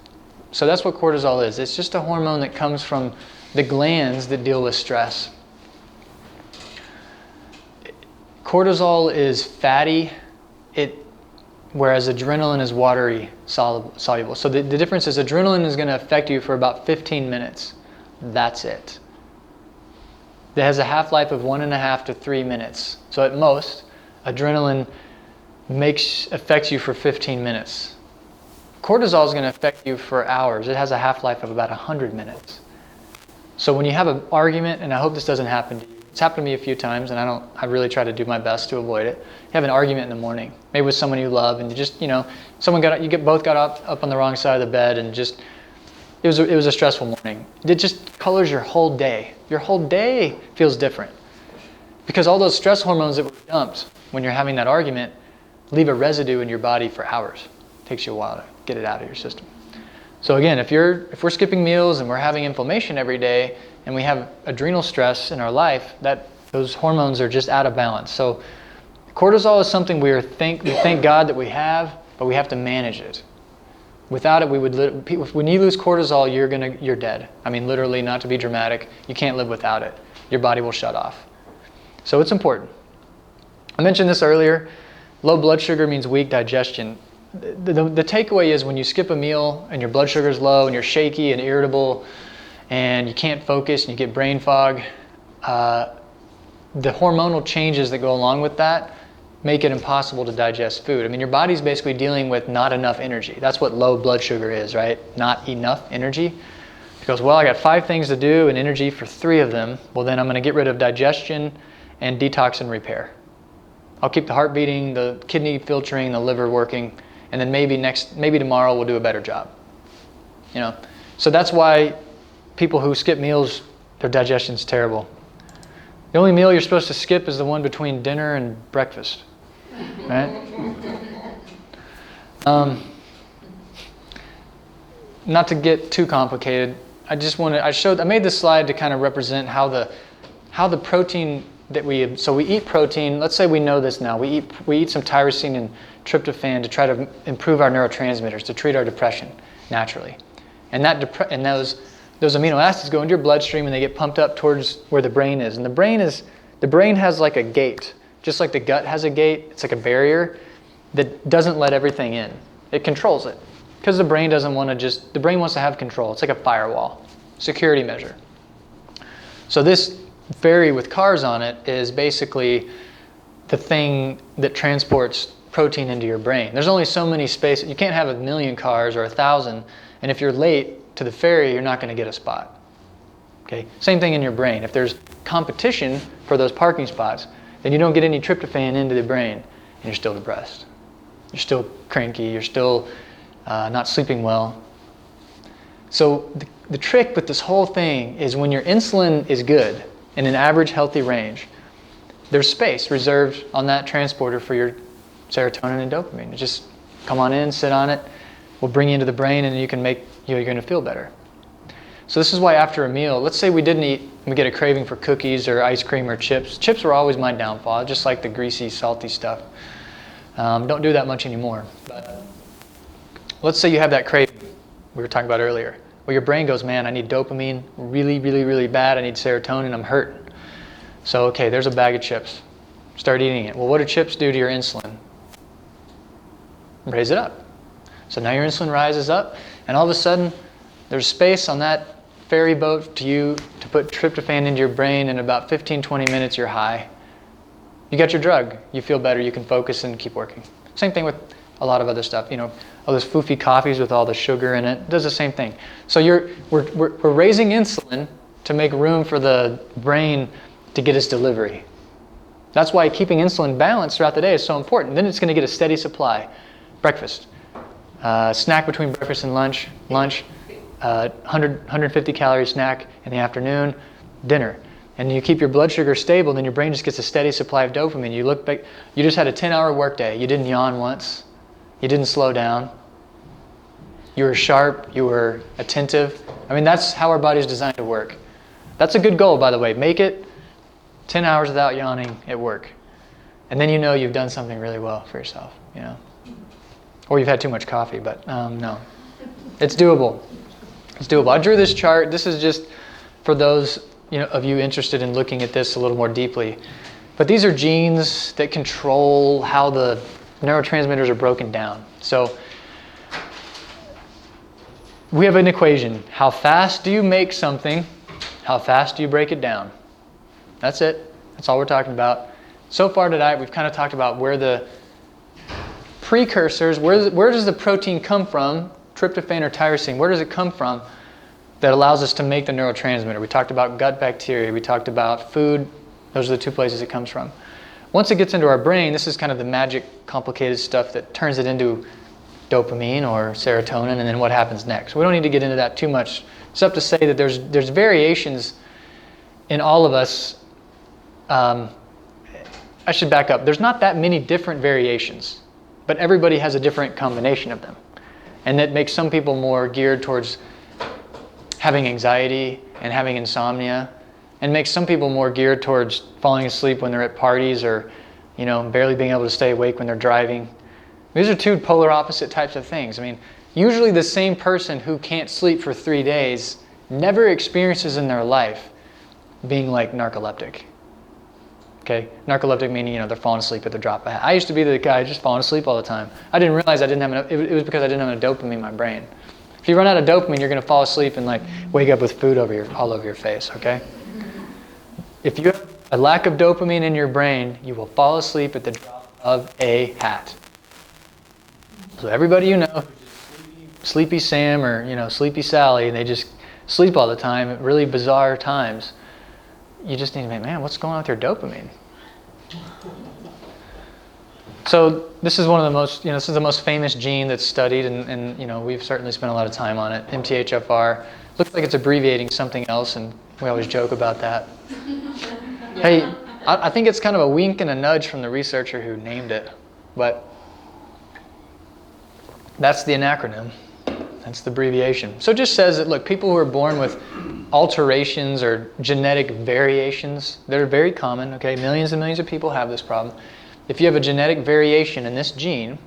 So that's what cortisol is. It's just a hormone that comes from the glands that deal with stress. Cortisol is fatty, whereas adrenaline is watery soluble. So the difference is adrenaline is going to affect you for about 15 minutes. That's it. It has a half-life of 1.5 to 3 minutes. So at most, adrenaline affects you for 15 minutes. Cortisol is going to affect you for hours. It has a half-life of about 100 minutes. So when you have an argument, and I hope this doesn't happen to you, it's happened to me a few times, and I really try to do my best to avoid it. You have an argument in the morning, maybe with someone you love, and you both got up on the wrong side of the bed, and it was a stressful morning. It just colors your whole day. Your whole day feels different. Because all those stress hormones that were dumped when you're having that argument leave a residue in your body for hours. It takes you a while to get it out of your system. So again, if we're skipping meals and we're having inflammation every day and we have adrenal stress in our life, those hormones are just out of balance. So cortisol is something we thank God that we have, but we have to manage it. Without it, when you lose cortisol, you're dead. I mean, literally, not to be dramatic, you can't live without it. Your body will shut off. So it's important. I mentioned this earlier. Low blood sugar means weak digestion. The takeaway is when you skip a meal and your blood sugar is low and you're shaky and irritable and you can't focus and you get brain fog, the hormonal changes that go along with that make it impossible to digest food. I mean, your body's basically dealing with not enough energy. That's what low blood sugar is, right? Not enough energy. It goes, well, I got 5 things to do and energy for 3 of them. Well, then I'm going to get rid of digestion and detox and repair. I'll keep the heart beating, the kidney filtering, the liver working, and then maybe tomorrow we'll do a better job. You know, so that's why people who skip meals, their digestion's terrible. The only meal you're supposed to skip is the one between dinner and breakfast, right? Not to get too complicated, I made this slide to kind of represent how the protein that so we eat protein. Let's say we know this now. We eat some tyrosine and tryptophan to try to improve our neurotransmitters, to treat our depression naturally. And those amino acids go into your bloodstream and they get pumped up towards where the brain is. And the brain has like a gate, just like the gut has a gate. It's like a barrier that doesn't let everything in. It controls it because the brain the brain wants to have control. It's like a firewall, security measure. So this ferry with cars on it is basically the thing that transports protein into your brain. There's only so many spaces. You can't have 1,000,000 cars or 1,000, and if you're late to the ferry, you're not going to get a spot. Okay? Same thing in your brain. If there's competition for those parking spots, then you don't get any tryptophan into the brain, and you're still depressed. You're still cranky. You're still not sleeping well. So the trick with this whole thing is when your insulin is good, in an average healthy range, there's space reserved on that transporter for your serotonin and dopamine. You just come on in, sit on it, we'll bring you into the brain, and you're going to feel better. So this is why after a meal, let's say we didn't eat, we get a craving for cookies or ice cream or chips. Chips were always my downfall, just like the greasy, salty stuff. Don't do that much anymore. But let's say you have that craving we were talking about earlier. Well, your brain goes, man, I need dopamine really, really, really bad. I need serotonin. I'm hurting. So, okay, there's a bag of chips. Start eating it. Well, what do chips do to your insulin? Raise it up. So now your insulin rises up, and all of a sudden, there's space on that ferry boat to put tryptophan into your brain. In about 15, 20 minutes, you're high. You got your drug. You feel better. You can focus and keep working. Same thing with a lot of other stuff. You know, all those foofy coffees with all the sugar in it does the same thing. So we're raising insulin to make room for the brain to get its delivery. That's why keeping insulin balanced throughout the day is so important. Then it's going to get a steady supply. Breakfast, snack between breakfast and lunch, 150 calorie snack in the afternoon, dinner. And you keep your blood sugar stable, then your brain just gets a steady supply of dopamine. You look back, you just had a 10-hour workday. You didn't yawn once. You didn't slow down. You were sharp. You were attentive. I mean, that's how our body's designed to work. That's a good goal, by the way. Make it 10 hours without yawning at work. And then you know you've done something really well for yourself, you know. Or you've had too much coffee, but no. It's doable. It's doable. I drew this chart. This is just for those of you interested in looking at this a little more deeply. But these are genes that control how the neurotransmitters are broken down. So we have an equation. How fast do you make something? How fast do you break it down? That's it. That's all we're talking about. So far tonight, we've kind of talked about where the precursors, where does the protein come from, tryptophan or tyrosine, where does it come from that allows us to make the neurotransmitter? We talked about gut bacteria. We talked about food. Those are the two places it comes from. Once it gets into our brain, this is kind of the magic, complicated stuff that turns it into dopamine or serotonin, and then what happens next. We don't need to get into that too much, except to say that there's variations in all of us. I should back up. There's not that many different variations, but everybody has a different combination of them. And that makes some people more geared towards having anxiety and having insomnia, and makes some people more geared towards falling asleep when they're at parties, or barely being able to stay awake when they're driving. These are two polar opposite types of things. I mean, usually the same person who can't sleep for 3 days never experiences in their life being like narcoleptic. Okay, narcoleptic meaning they're falling asleep at the drop of a hat. I used to be the guy just falling asleep all the time. I didn't realize I didn't have enough. It was because I didn't have enough dopamine in my brain. If you run out of dopamine, you're going to fall asleep and wake up with food all over your face. Okay. If you have a lack of dopamine in your brain, you will fall asleep at the drop of a hat. So everybody Sleepy Sam or Sleepy Sally, and they just sleep all the time at really bizarre times. You just need to think, man, what's going on with your dopamine? So this is one of the most, this is the most famous gene that's studied, and we've certainly spent a lot of time on it. MTHFR. Looks like it's abbreviating something else, and we always joke about that. Hey, I think it's kind of a wink and a nudge from the researcher who named it, but that's the acronym. That's the abbreviation. So it just says that, look, people who are born with alterations or genetic variations that are very common, okay, millions and millions of people have this problem. If you have a genetic variation in this gene,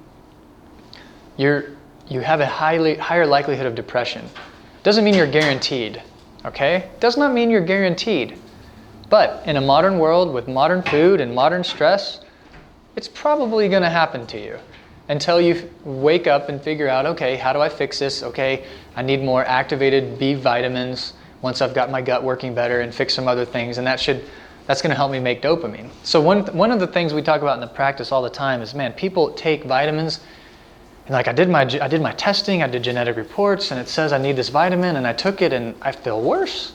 you have a higher likelihood of depression. Doesn't mean you're guaranteed, okay? Does not mean you're guaranteed. But in a modern world with modern food and modern stress, it's probably going to happen to you until you wake up and figure out, okay, how do I fix this? Okay, I need more activated B vitamins once I've got my gut working better, and fix some other things, and that's going to help me make dopamine. So one of the things we talk about in the practice all the time is, man, people take vitamins, and like I did my testing, I did genetic reports, and it says I need this vitamin, and I took it, and I feel worse.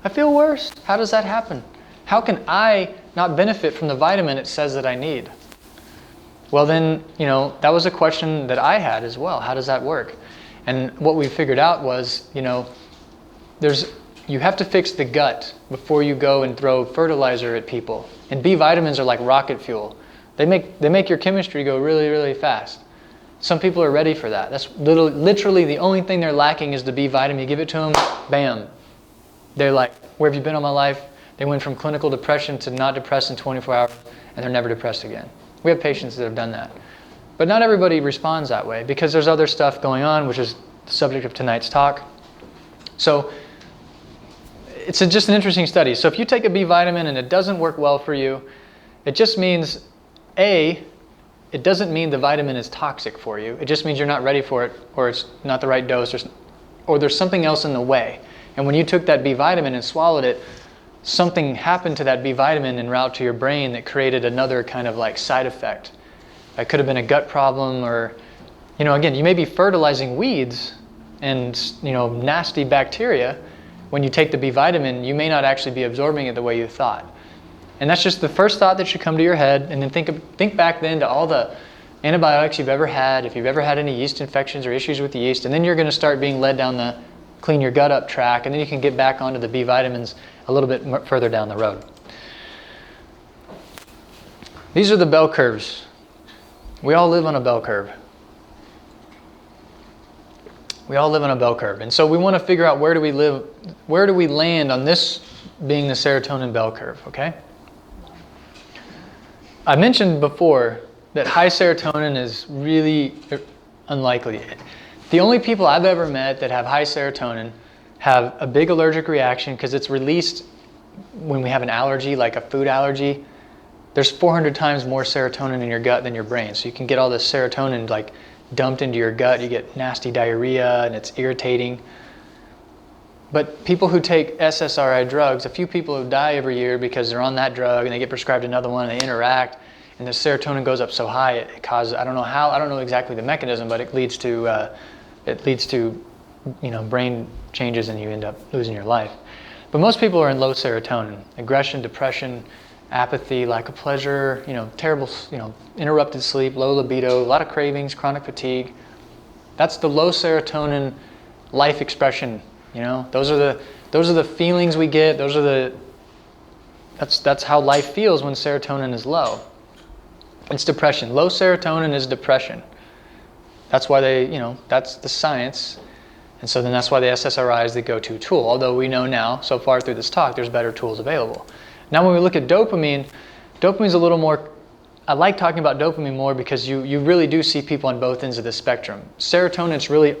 I feel worse. How does that happen? How can I not benefit from the vitamin it says that I need? Well then, that was a question that I had as well. How does that work? And what we figured out was, you have to fix the gut before you go and throw fertilizer at people. And B vitamins are like rocket fuel. They make your chemistry go really, really fast. Some people are ready for that. That's literally the only thing they're lacking is the B vitamin. You give it to them, bam. They're like, where have you been all my life? They went from clinical depression to not depressed in 24 hours, and they're never depressed again. We have patients that have done that. But not everybody responds that way because there's other stuff going on, which is the subject of tonight's talk. So it's just an interesting study. So if you take a B vitamin and it doesn't work well for you, it just means, it doesn't mean the vitamin is toxic for you. It just means you're not ready for it, or it's not the right dose, or there's something else in the way. And when you took that B vitamin and swallowed it, something happened to that B vitamin en route to your brain that created another kind of like side effect. It could have been a gut problem, or, again, you may be fertilizing weeds and, nasty bacteria. When you take the B vitamin, you may not actually be absorbing it the way you thought. And that's just the first thought that should come to your head. And then think back then to all the antibiotics you've ever had, if you've ever had any yeast infections or issues with the yeast. And then you're going to start being led down the clean your gut up track, and then you can get back onto the B vitamins a little bit further down the road. These are the bell curves. We all live on a bell curve. We all live on a bell curve. And so we want to figure out where do we land on this being the serotonin bell curve, okay? I mentioned before that high serotonin is really unlikely. The only people I've ever met that have high serotonin have a big allergic reaction because it's released when we have an allergy, like a food allergy. There's 400 times more serotonin in your gut than your brain. So you can get all this serotonin like dumped into your gut. You get nasty diarrhea and it's irritating. But people who take SSRI drugs, a few people who die every year because they're on that drug and they get prescribed another one and they interact and the serotonin goes up so high it causes, I don't know exactly the mechanism, but it leads to brain changes and you end up losing your life. But most people are in low serotonin, aggression, depression, apathy, lack of pleasure, terrible, interrupted sleep, low libido, a lot of cravings, chronic fatigue. That's the low serotonin life expression. Those are the feelings we get. That's how life feels when serotonin is low. It's depression. Low serotonin is depression. That's why that's the science. And so then that's why the SSRI is the go-to tool. Although we know now, so far through this talk, there's better tools available. Now when we look at dopamine's a little more, I like talking about dopamine more because you really do see people on both ends of the spectrum. Serotonin's really,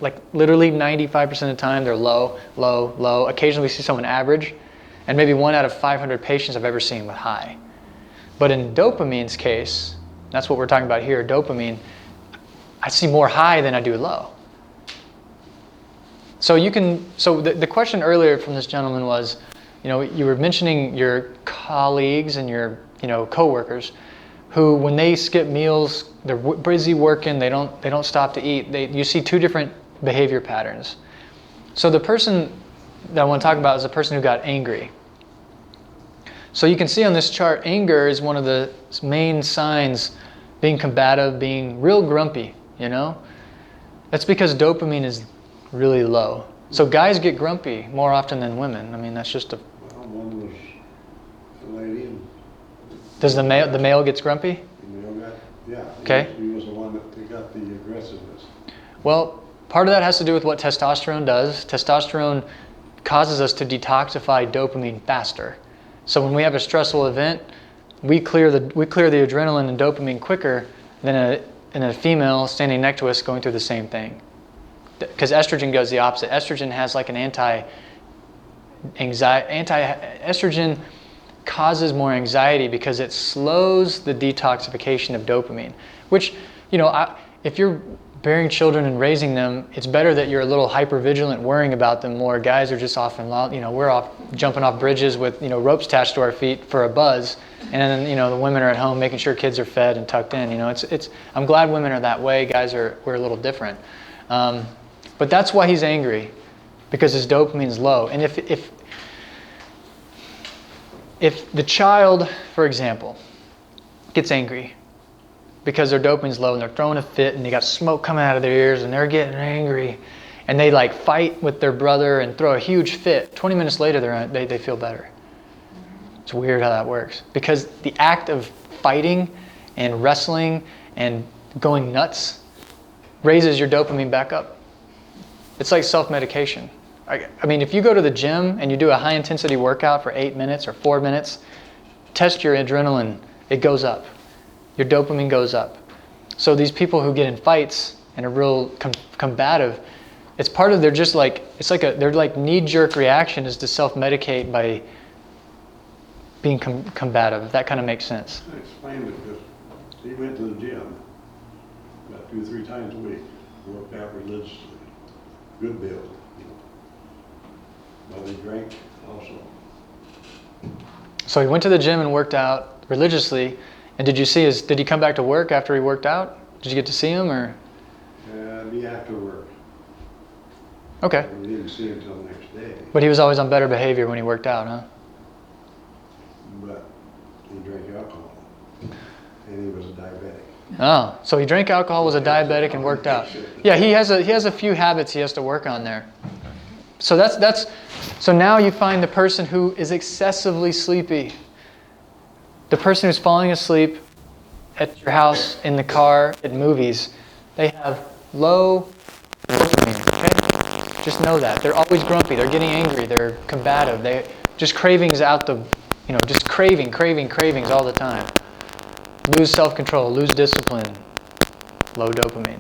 like literally 95% of the time, they're low, low, low. Occasionally we see someone average, and maybe 1 out of 500 patients I've ever seen with high. But in dopamine's case, that's what we're talking about here, dopamine, I see more high than I do low. So the question earlier from this gentleman was, you were mentioning your colleagues and your, coworkers who, when they skip meals, they're busy working, they don't stop to eat. You see two different behavior patterns. So the person that I want to talk about is the person who got angry. So you can see on this chart, anger is one of the main signs being combative, being real grumpy, you know? That's because dopamine is really low. So guys get grumpy more often than women. I mean, that's just a... Well, one was a lady. And Does the male gets grumpy? the male got, yeah. Okay. He was the one that got the aggressiveness. Well, part of that has to do with what testosterone does. Testosterone causes us to detoxify dopamine faster. So when we have a stressful event, we clear the adrenaline and dopamine quicker than a female standing next to us going through the same thing. Because estrogen goes the opposite. Estrogen has like an estrogen causes more anxiety because it slows the detoxification of dopamine. Which, you know, if you're bearing children and raising them, it's better that you're a little hypervigilant, worrying about them more. Guys are just often, you know, we're off jumping off bridges with, you know, ropes attached to our feet for a buzz, and then, you know, the women are at home making sure kids are fed and tucked in. You know, I'm glad women are that way. Guys we're a little different. But that's why he's angry, because his dopamine's low. And if the child, for example, gets angry because their dopamine's low and they're throwing a fit and they got smoke coming out of their ears and they're getting angry and they like fight with their brother and throw a huge fit, 20 minutes later they feel better. It's weird how that works, because the act of fighting and wrestling and going nuts raises your dopamine back up. It's like self-medication. I mean, if you go to the gym and you do a high-intensity workout for 8 minutes or 4 minutes, test your adrenaline, it goes up. Your dopamine goes up. So these people who get in fights and are real combative, it's part of their just like, their like knee-jerk reaction is to self-medicate by being combative, if that kind of makes sense. I explained it because he went to the gym about 2 or 3 times a week, worked out religiously, good build. But he drank also. So he went to the gym and worked out religiously. And did he come back to work after he worked out? Did you get to see him, or? Be after work. Okay. We didn't see him until the next day. But he was always on better behavior when he worked out, huh? But he drank alcohol, and he was a diabetic. Oh, so he drank alcohol, was a diabetic, and worked out. Yeah, he has a few habits he has to work on there. So so now you find the person who is excessively sleepy. The person who's falling asleep at your house, in the car, at movies, they have low dopamine, okay? Just know that. They're always grumpy, they're getting angry, they're combative, they just cravings just cravings all the time. Lose self-control, lose discipline, low dopamine.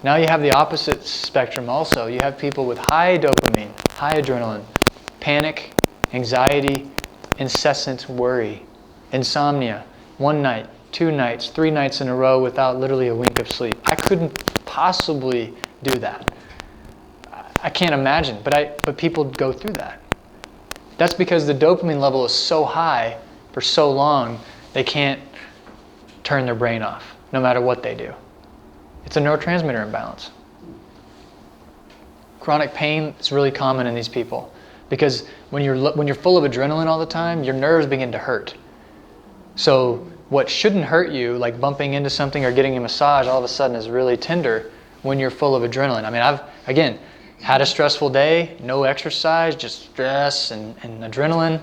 Now you have the opposite spectrum also. You have people with high dopamine, high adrenaline, panic, anxiety, incessant worry, insomnia, 1 night, 2 nights, 3 nights in a row without literally a wink of sleep. I couldn't possibly do that. I can't imagine, but people go through that. That's because the dopamine level is so high for so long, they can't turn their brain off, no matter what they do. It's a neurotransmitter imbalance. Chronic pain is really common in these people because when you're full of adrenaline all the time, your nerves begin to hurt. So what shouldn't hurt you, like bumping into something or getting a massage, all of a sudden is really tender when you're full of adrenaline. I mean, I've, again, had a stressful day, no exercise, just stress and adrenaline.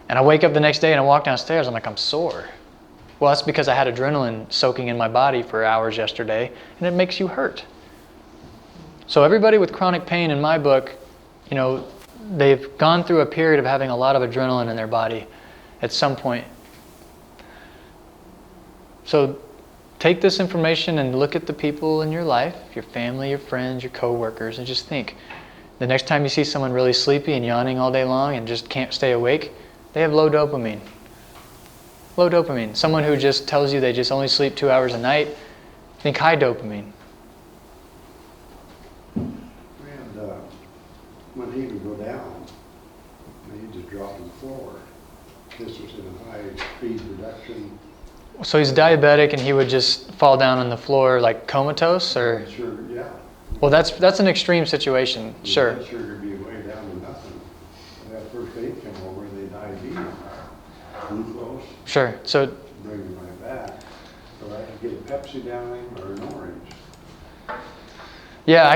And I wake up the next day and I walk downstairs, I'm like, I'm sore. Well, that's because I had adrenaline soaking in my body for hours yesterday, and it makes you hurt. So everybody with chronic pain in my book, they've gone through a period of having a lot of adrenaline in their body at some point. So take this information and look at the people in your life, your family, your friends, your coworkers, and just think, the next time you see someone really sleepy and yawning all day long and just can't stay awake, they have low dopamine. Low dopamine. Someone who just tells you they just only sleep 2 hours a night, think high dopamine. And when he would go down, he'd just drop to the floor. This was in a high-speed reduction. So he's diabetic and he would just fall down on the floor like comatose, or? Sure, yeah. Well, that's an extreme situation, sure. Blood sugar would be way down to nothing. That first aid came over, they diabetes, glucose. Sure. So bring them right back. So I could get Pepsi down or an orange. Yeah,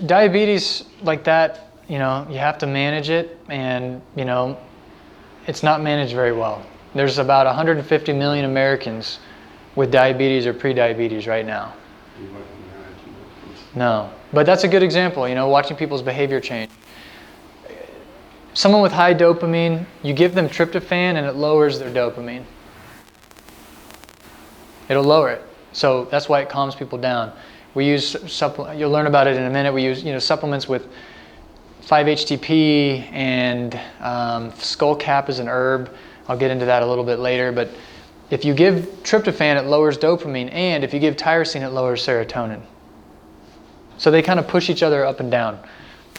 diabetes like that, you have to manage it, and, it's not managed very well. There's about 150 million Americans with diabetes or prediabetes right now. No, but that's a good example, watching people's behavior change. Someone with high dopamine, you give them tryptophan and it lowers their dopamine. It'll lower it. So that's why it calms people down. We use you'll learn about it in a minute. We use supplements with 5-HTP and skullcap is an herb. I'll get into that a little bit later. But if you give tryptophan, it lowers dopamine, and if you give tyrosine, it lowers serotonin. So they kind of push each other up and down.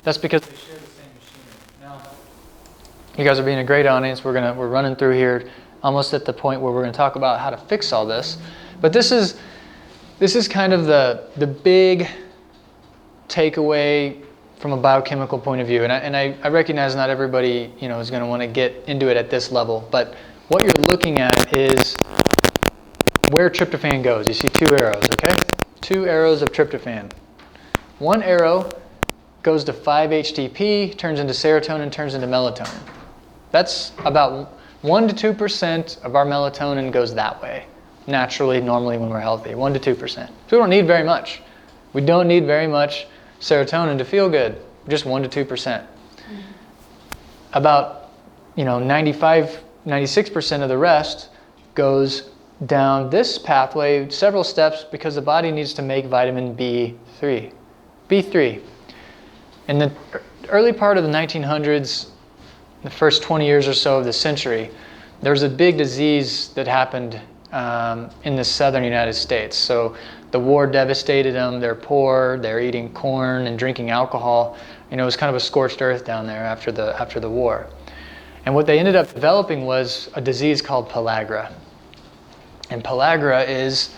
That's because they share the same machinery. Now, you guys are being a great audience. We're running through here, almost at the point where we're going to talk about how to fix all this. But this is kind of the big takeaway from a biochemical point of view. And I recognize not everybody is going to want to get into it at this level. But what you're looking at is where tryptophan goes. You see two arrows, okay? Two arrows of tryptophan. One arrow goes to 5-HTP, turns into serotonin, turns into melatonin. That's about 1 to 2% of our melatonin goes that way. Naturally, normally when we're healthy, 1 to 2%. So we don't need very much. We don't need very much serotonin to feel good, just 1 to 2%. About 96% of the rest goes down this pathway several steps because the body needs to make vitamin B3. B3. In the early part of the 1900s, the first 20 years or so of the century, there was a big disease that happened in the southern United States. So the war devastated them. They're poor. They're eating corn and drinking alcohol. It was kind of a scorched earth down there after the war. And what they ended up developing was a disease called pellagra. And pellagra is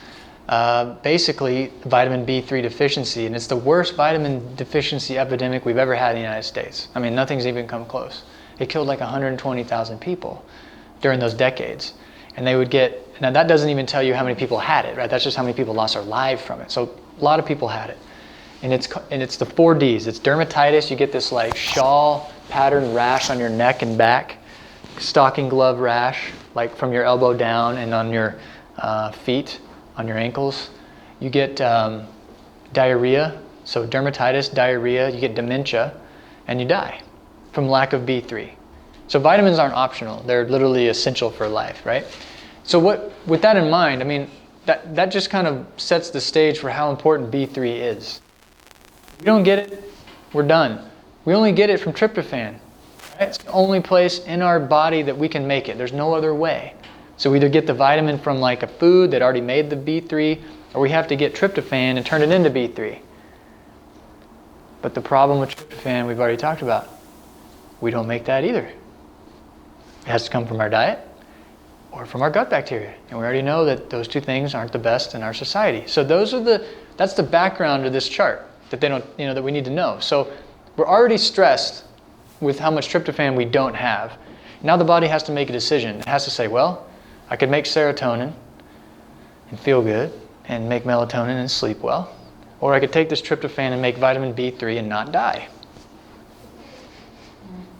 basically vitamin B3 deficiency, and it's the worst vitamin deficiency epidemic we've ever had in the United States. I mean, nothing's even come close. It killed like 120,000 people during those decades. And they would get, now that doesn't even tell you how many people had it, right? That's just how many people lost their lives from it. So a lot of people had it. And it's the 4 Ds. It's dermatitis. You get this like shawl pattern rash on your neck and back, stocking glove rash, like from your elbow down and on your feet, on your ankles. You get diarrhea, so dermatitis, diarrhea, you get dementia, and you die from lack of B3. So vitamins aren't optional. They're literally essential for life, right? So with that in mind, I mean, that just kind of sets the stage for how important B3 is. If we don't get it, we're done. We only get it from tryptophan. Right? It's the only place in our body that we can make it. There's no other way. So we either get the vitamin from like a food that already made the B3, or we have to get tryptophan and turn it into B3. But the problem with tryptophan we've already talked about. We don't make that either. It has to come from our diet or from our gut bacteria. And we already know that those two things aren't the best in our society. So that's the background of this chart that they don't, that we need to know. So we're already stressed with how much tryptophan we don't have. Now the body has to make a decision. It has to say, well, I could make serotonin and feel good and make melatonin and sleep well. Or I could take this tryptophan and make vitamin B3 and not die.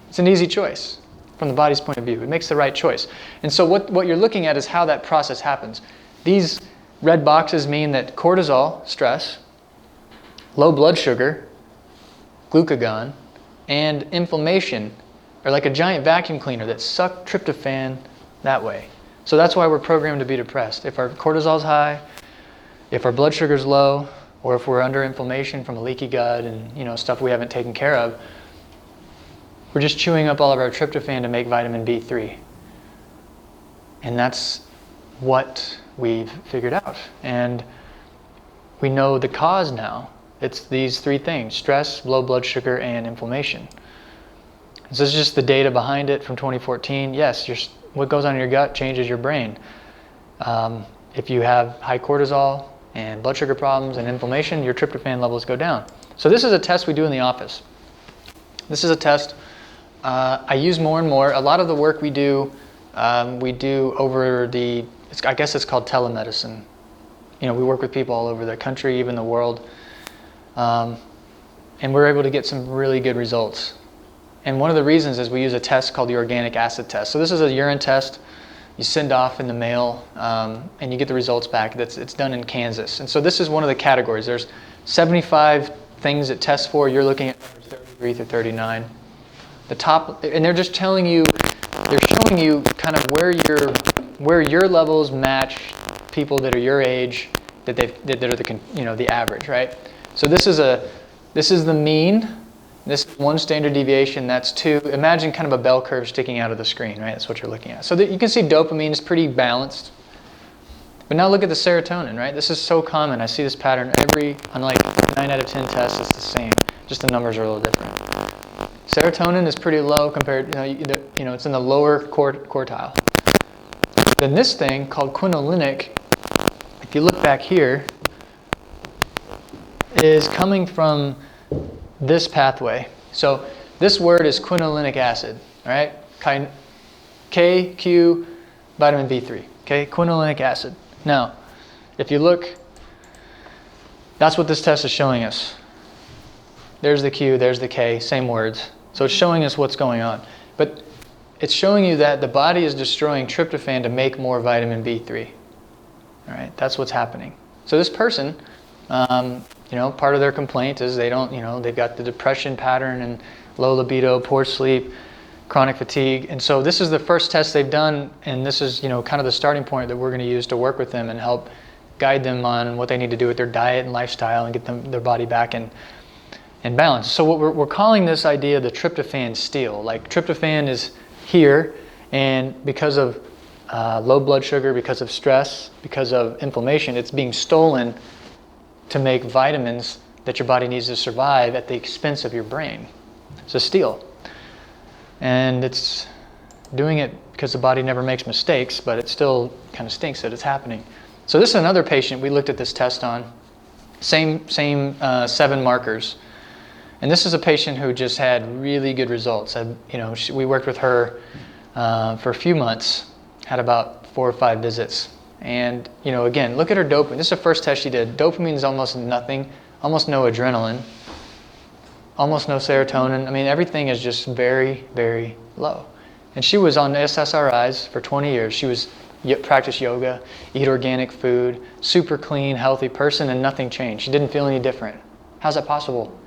It's an easy choice from the body's point of view. It makes the right choice. And so what you're looking at is how that process happens. These red boxes mean that cortisol, stress, low blood sugar, glucagon, and inflammation are like a giant vacuum cleaner that suck tryptophan that way. So that's why we're programmed to be depressed. If our cortisol's high, if our blood sugar's low, or if we're under inflammation from a leaky gut and stuff we haven't taken care of, we're just chewing up all of our tryptophan to make vitamin B3. And that's what we've figured out. And we know the cause now. It's these 3 things: stress, low blood sugar, and inflammation. So this is just the data behind it from 2014. Yes, what goes on in your gut changes your brain. If you have high cortisol and blood sugar problems and inflammation, your tryptophan levels go down. So this is a test we do in the office. This is a test I use more and more. A lot of the work we do over I guess it's called telemedicine. we work with people all over the country, even the world, and we're able to get some really good results. And one of the reasons is we use a test called the organic acid test. So this is a urine test you send off in the mail, and you get the results back. It's done in Kansas. And so this is one of the categories. There's 75 things it tests for. You're looking at numbers 33 through 39. The top, and they're just telling you, they're showing you kind of where your levels match people that are your age, that are the average, right? So this is the mean. This is 1 standard deviation. That's 2. Imagine kind of a bell curve sticking out of the screen, right? That's what you're looking at. So that you can see dopamine is pretty balanced. But now look at the serotonin, right? This is so common. I see this pattern on like 9 out of 10 tests. It's the same. Just the numbers are a little different. Serotonin is pretty low compared, it's in the lower quartile. Then this thing called quinolinic, if you look back here, is coming from this pathway. So this word is quinolinic acid, all right? KQ vitamin B3, okay? Quinolinic acid. Now, if you look, that's what this test is showing us. There's the Q, there's the K, same words. So it's showing us what's going on. But it's showing you that the body is destroying tryptophan to make more vitamin B3. All right, that's what's happening. So this person, part of their complaint is they don't, they've got the depression pattern and low libido, poor sleep, chronic fatigue. And so this is the first test they've done, and this is, kind of the starting point that we're going to use to work with them and help guide them on what they need to do with their diet and lifestyle and get their body back in balance. So what we're calling this idea the tryptophan steal. Like tryptophan is here, and because of low blood sugar, because of stress, because of inflammation, it's being stolen to make vitamins that your body needs to survive at the expense of your brain. It's a steal. And it's doing it because the body never makes mistakes, but it still kind of stinks that it's happening. So this is another patient we looked at this test on. Same 7 markers. And this is a patient who just had really good results. We worked with her for a few months, had about 4 or 5 visits. And, again, look at her dopamine. This is the first test she did. Dopamine is almost nothing, almost no adrenaline, almost no serotonin. I mean, everything is just very, very low. And she was on SSRIs for 20 years. She was practice yoga, eat organic food, super clean, healthy person, and nothing changed. She didn't feel any different. How's that possible?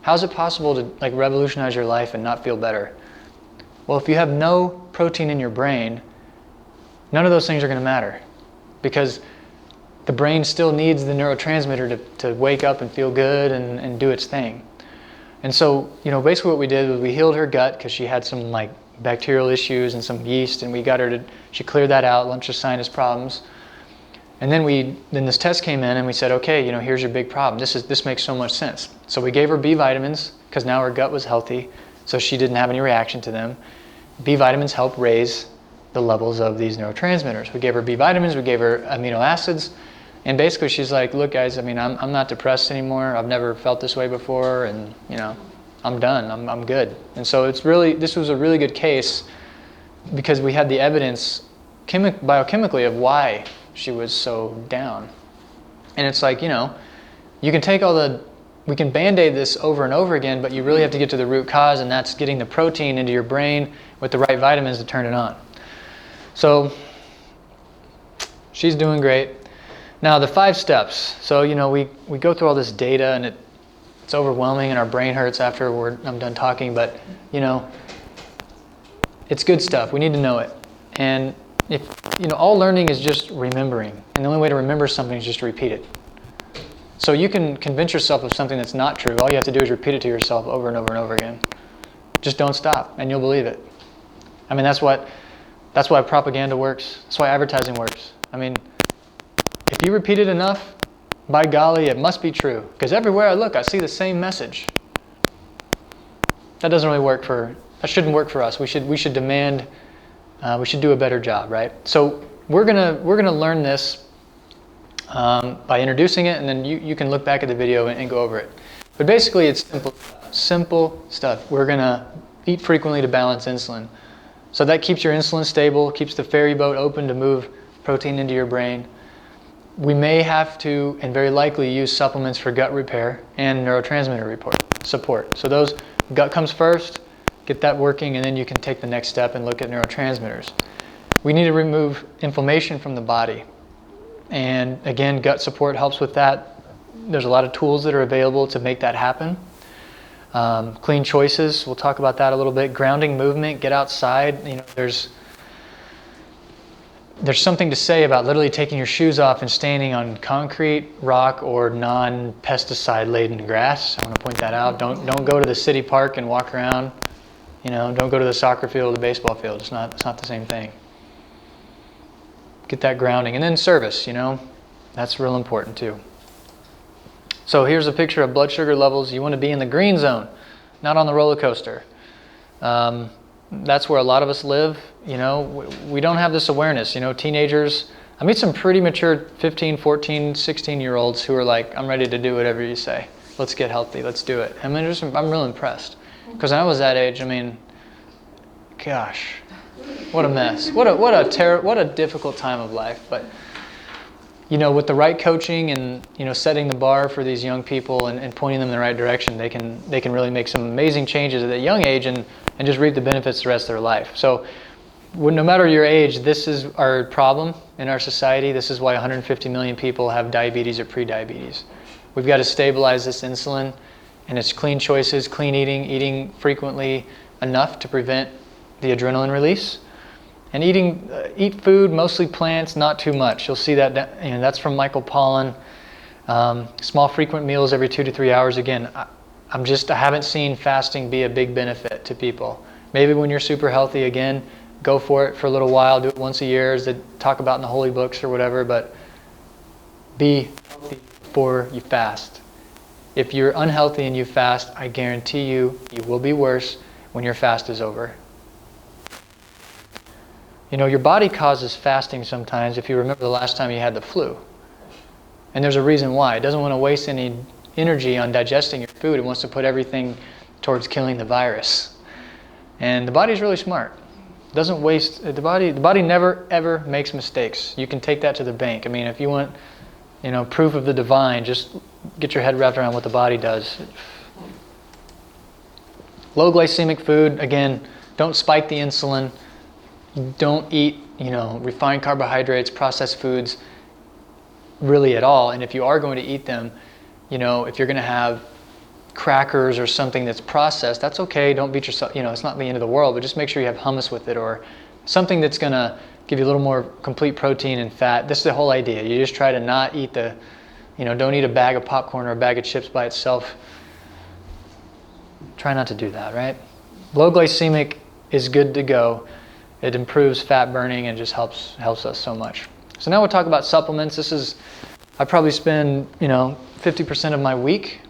How's it possible to revolutionize your life and not feel better? Well, if you have no protein in your brain, none of those things are going to matter, because the brain still needs the neurotransmitter to wake up and feel good and do its thing. And so, basically what we did was we healed her gut because she had some bacterial issues and some yeast, and we got her she cleared that out, lunch of sinus problems. And then this test came in and we said, okay, here's your big problem. This makes so much sense. So we gave her B vitamins because now her gut was healthy, so she didn't have any reaction to them. B vitamins help raise the levels of these neurotransmitters. We gave her B vitamins, we gave her amino acids, and basically she's like, look guys, I'm not depressed anymore. I've never felt this way before, and I'm done. I'm good. And so this was a really good case because we had the evidence biochemically of why she was so down. And it's like, you can take we can band-aid this over and over again, but you really have to get to the root cause, and that's getting the protein into your brain with the right vitamins to turn it on. So she's doing great. Now the 5 steps. So, we go through all this data, and it's overwhelming, and our brain hurts after I'm done talking, but, it's good stuff. We need to know it. And if all learning is just remembering, and the only way to remember something is just to repeat it. So you can convince yourself of something that's not true. All you have to do is repeat it to yourself over and over and over again. Just don't stop, and you'll believe it. I mean, that's why propaganda works. That's why advertising works. I mean, if you repeat it enough, by golly, it must be true. Because everywhere I look, I see the same message. That doesn't really that shouldn't work for us. We should demand. We should do a better job, right? So we're gonna learn this by introducing it, and then you can look back at the video and go over it. But basically, it's simple stuff. We're gonna eat frequently to balance insulin, so that keeps your insulin stable, keeps the ferry boat open to move protein into your brain. We may have to, and very likely, use supplements for gut repair and neurotransmitter support. So those, gut comes first, get that working, and then you can take the next step and look at neurotransmitters. We need to remove inflammation from the body. And again, gut support helps with that. There's a lot of tools that are available to make that happen. Clean choices, we'll talk about that a little bit. Grounding movement, get outside. You know, there's something to say about literally taking your shoes off and standing on concrete, rock, or non-pesticide laden grass. I want to point that out. Don't go to the city park and walk around. You know, don't go to the soccer field or the baseball field. It's not the same thing. Get that grounding. And then service, you know, that's real important too. So here's a picture of blood sugar levels. You want to be in the green zone, not on the roller coaster. That's where a lot of us live. You know, we don't have this awareness. You know, teenagers, I meet some pretty mature 15, 14, 16-year-olds who are like, I'm ready to do whatever you say. Let's get healthy. Let's do it. I mean, I'm real impressed. Because when I was that age, I mean, gosh, what a mess. What a difficult time of life. But, you know, with the right coaching and, you know, setting the bar for these young people and pointing them in the right direction, they can really make some amazing changes at a young age and just reap the benefits the rest of their life. So no matter your age, this is our problem in our society. This is why 150 million people have diabetes or prediabetes. We've got to stabilize this insulin, and it's clean choices, clean eating frequently enough to prevent the adrenaline release, and eat food, mostly plants, not too much. You'll see that, you know, that's from Michael Pollan. Small frequent meals every 2 to 3 hours. Again, I haven't seen fasting be a big benefit to people. Maybe when you're super healthy, again, go for it for a little while. Do it once a year, as they talk about in the holy books or whatever, but be healthy before you fast. If you're unhealthy and you fast, I guarantee you will be worse when your fast is over. You know, your body causes fasting sometimes if you remember the last time you had the flu. And there's a reason why. It doesn't want to waste any energy on digesting your food. It wants to put everything towards killing the virus. And the body's really smart. It doesn't waste, the body never ever makes mistakes. You can take that to the bank. I mean, if you want, you know, proof of the divine, just get your head wrapped around what the body does. Low glycemic food, again, don't spike the insulin. Don't eat, you know, refined carbohydrates, processed foods really at all. And if you are going to eat them, you know, if you're going to have crackers or something that's processed, that's okay. Don't beat yourself, you know, it's not the end of the world, but just make sure you have hummus with it or something that's going to give you a little more complete protein and fat. This is the whole idea. You just try to not eat don't eat a bag of popcorn or a bag of chips by itself. Try not to do that, right? Low glycemic is good to go. It improves fat burning and just helps us so much. So now we'll talk about supplements. I probably spend, 50% of my week,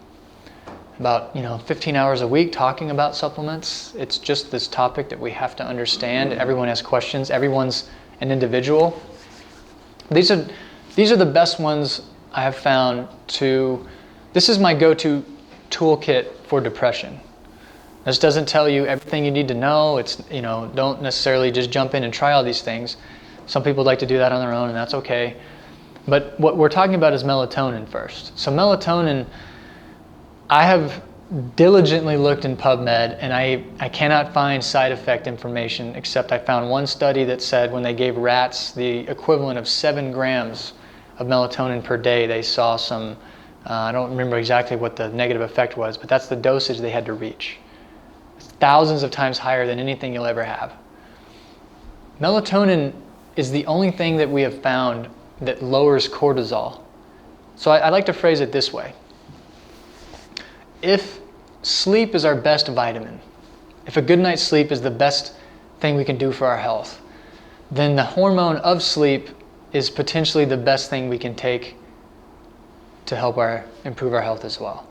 about 15 hours a week talking about supplements. It's just this topic that we have to understand. Everyone has questions. Everyone's an individual. These are the best ones I have found this is my go-to toolkit for depression. This doesn't tell you everything you need to know. It's, don't necessarily just jump in and try all these things. Some people like to do that on their own, and that's okay. But what we're talking about is melatonin first. So melatonin, I have diligently looked in PubMed, and I cannot find side effect information, except I found one study that said when they gave rats the equivalent of 7 grams of melatonin per day, they saw some, I don't remember exactly what the negative effect was, but that's the dosage they had to reach. It's thousands of times higher than anything you'll ever have. Melatonin is the only thing that we have found that lowers cortisol. So I like to phrase it this way. If sleep is our best vitamin, if a good night's sleep is the best thing we can do for our health, then the hormone of sleep is potentially the best thing we can take to help improve our health as well.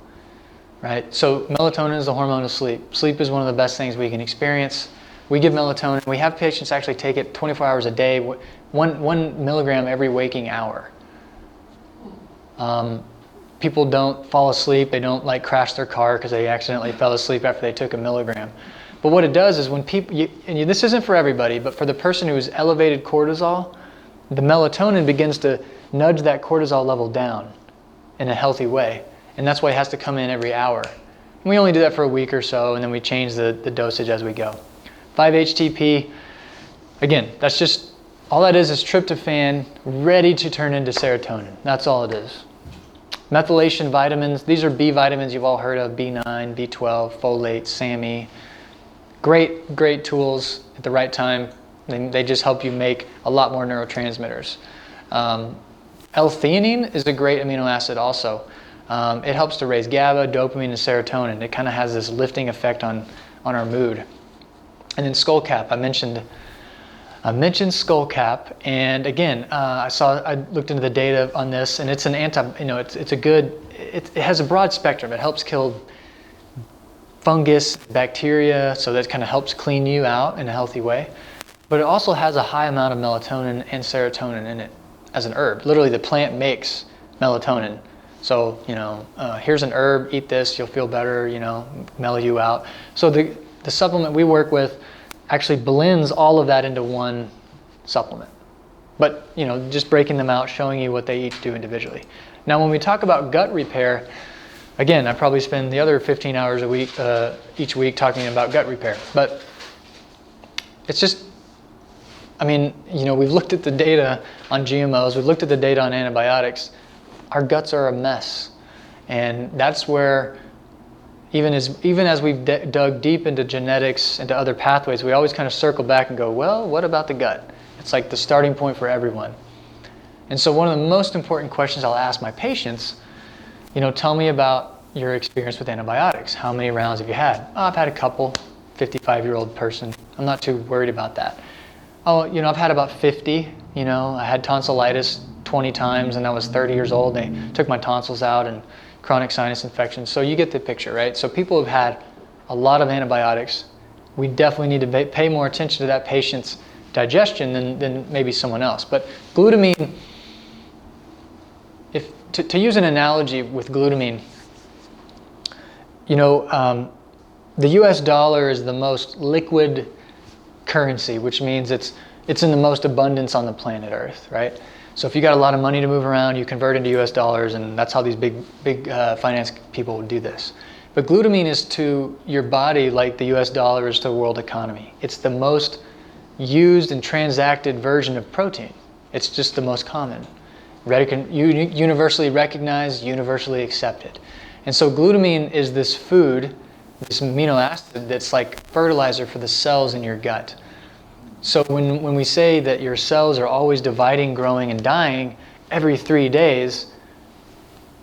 Right? So melatonin is the hormone of sleep. Sleep is one of the best things we can experience. We give melatonin. We have patients actually take it 24 hours a day, 1 milligram every waking hour. People don't fall asleep. They don't crash their car because they accidentally fell asleep after they took a milligram. But what it does is when people, this isn't for everybody, but for the person who's elevated cortisol, the melatonin begins to nudge that cortisol level down in a healthy way. And that's why it has to come in every hour. And we only do that for a week or so, and then we change the dosage as we go. 5-HTP, again, that's just, all that is tryptophan ready to turn into serotonin. That's all it is. Methylation vitamins, these are B vitamins you've all heard of, B9, B12, folate, SAMe. Great tools at the right time. They just help you make a lot more neurotransmitters. L-theanine is a great amino acid also. It helps to raise GABA, dopamine, and serotonin. It kind of has this lifting effect on our mood. And then skullcap, I mentioned skullcap, and again, I looked into the data on this, and it's an it has a broad spectrum. It helps kill fungus, bacteria, so that kind of helps clean you out in a healthy way. But it also has a high amount of melatonin and serotonin in it as an herb. Literally, the plant makes melatonin. So, here's an herb, eat this, you'll feel better, mellow you out. So the supplement we work with actually blends all of that into one supplement. But, just breaking them out, showing you what they each do individually. Now, when we talk about gut repair, again, I probably spend the other 15 hours a week, each week talking about gut repair. But it's just, we've looked at the data on GMOs, we've looked at the data on antibiotics. Our guts are a mess. And that's where, even as we've dug deep into genetics, into other pathways, we always kind of circle back and go, well, what about the gut? It's like the starting point for everyone. And so one of the most important questions I'll ask my patients, tell me about your experience with antibiotics. How many rounds have you had? Oh, I've had a couple, 55-year-old person. I'm not too worried about that. Oh, I've had about 50. I had tonsillitis 20 times, and I was 30 years old. They took my tonsils out and chronic sinus infections. So you get the picture, right? So people have had a lot of antibiotics. We definitely need to pay more attention to that patient's digestion than maybe someone else. But glutamine, to use an analogy with glutamine, the US dollar is the most liquid currency, which means it's in the most abundance on the planet Earth, right? So if you got a lot of money to move around, you convert into US dollars, and that's how these big finance people would do this. But glutamine is to your body like the US dollar is to the world economy. It's the most used and transacted version of protein. It's just the most common. Universally recognized, universally accepted. And so glutamine is this food, this amino acid that's like fertilizer for the cells in your gut. So when we say that your cells are always dividing, growing, and dying every 3 days,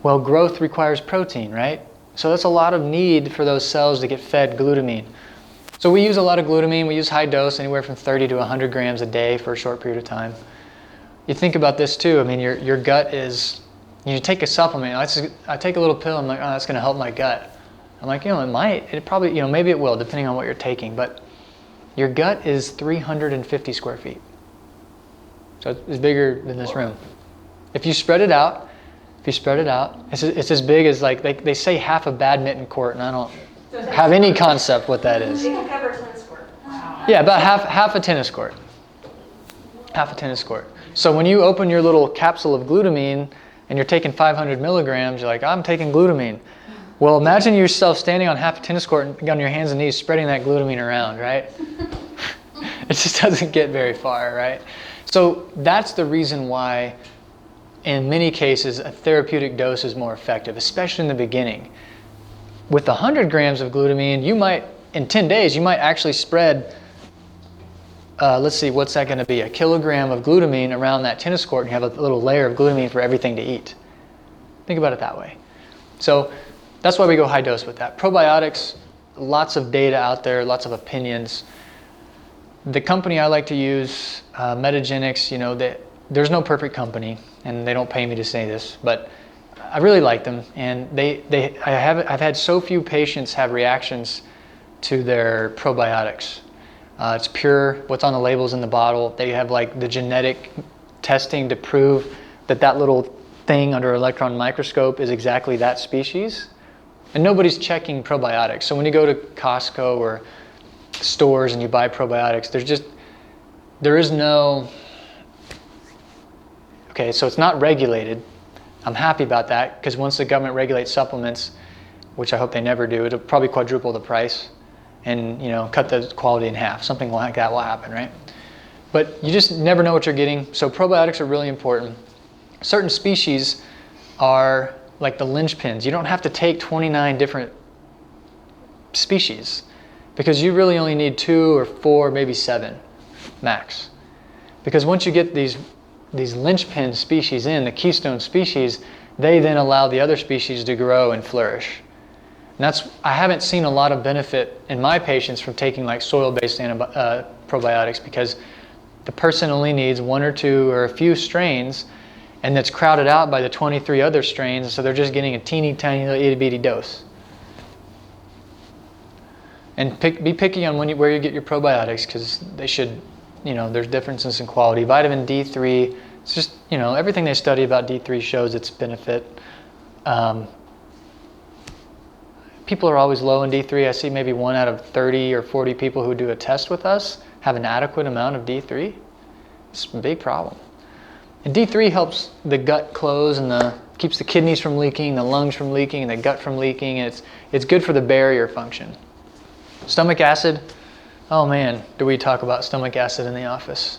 well, growth requires protein, right? So that's a lot of need for those cells to get fed glutamine. So we use a lot of glutamine. We use high dose, anywhere from 30 to 100 grams a day for a short period of time. You think about this too. Your gut is, you take a supplement. I take a little pill. I'm like, oh, that's going to help my gut. I'm like, it might. It probably, maybe it will, depending on what you're taking. But your gut is 350 square feet. So it's bigger than this room. If you spread it out, it's as big as, like, they say half a badminton court, and I don't have any concept what that is. It can cover a tennis court. Wow. Yeah, about half a tennis court. Half a tennis court. So when you open your little capsule of glutamine and you're taking 500 milligrams, you're like, I'm taking glutamine. Well, imagine yourself standing on half a tennis court and on your hands and knees spreading that glutamine around, right? It just doesn't get very far, right? So that's the reason why, in many cases, a therapeutic dose is more effective, especially in the beginning. With 100 grams of glutamine, in 10 days, you might actually spread, let's see, what's that going to be? A kilogram of glutamine around that tennis court, and you have a little layer of glutamine for everything to eat. Think about it that way. So that's why we go high dose with that. Probiotics, lots of data out there, lots of opinions. The company I like to use, Metagenics, there's no perfect company, and they don't pay me to say this, but I really like them. And I've had so few patients have reactions to their probiotics. It's pure, what's on the labels in the bottle. They have like the genetic testing to prove that little thing under electron microscope is exactly that species. And nobody's checking probiotics. So when you go to Costco or stores and you buy probiotics, there is no, Okay, so it's not regulated. I'm happy about that, because once the government regulates supplements, which I hope they never do, it'll probably quadruple the price and cut the quality in half. Something like that will happen, right? But you just never know what you're getting. So probiotics are really important. Certain species are like the linchpins. You don't have to take 29 different species, because you really only need 2 or 4, maybe 7 max. Because once you get these linchpin species in, the keystone species, they then allow the other species to grow and flourish. And I haven't seen a lot of benefit in my patients from taking like soil-based probiotics, because the person only needs 1 or 2 or a few strains, and that's crowded out by the 23 other strains, so they're just getting a teeny tiny little itty-bitty dose. And be picky on where you get your probiotics, because they should, there's differences in quality. Vitamin D3, it's just, everything they study about D3 shows its benefit. People are always low in D3. I see maybe 1 out of 30 or 40 people who do a test with us have an adequate amount of D3. It's a big problem. And D3 helps the gut close and keeps the kidneys from leaking, the lungs from leaking, and the gut from leaking. And it's good for the barrier function. Stomach acid, oh man, do we talk about stomach acid in the office,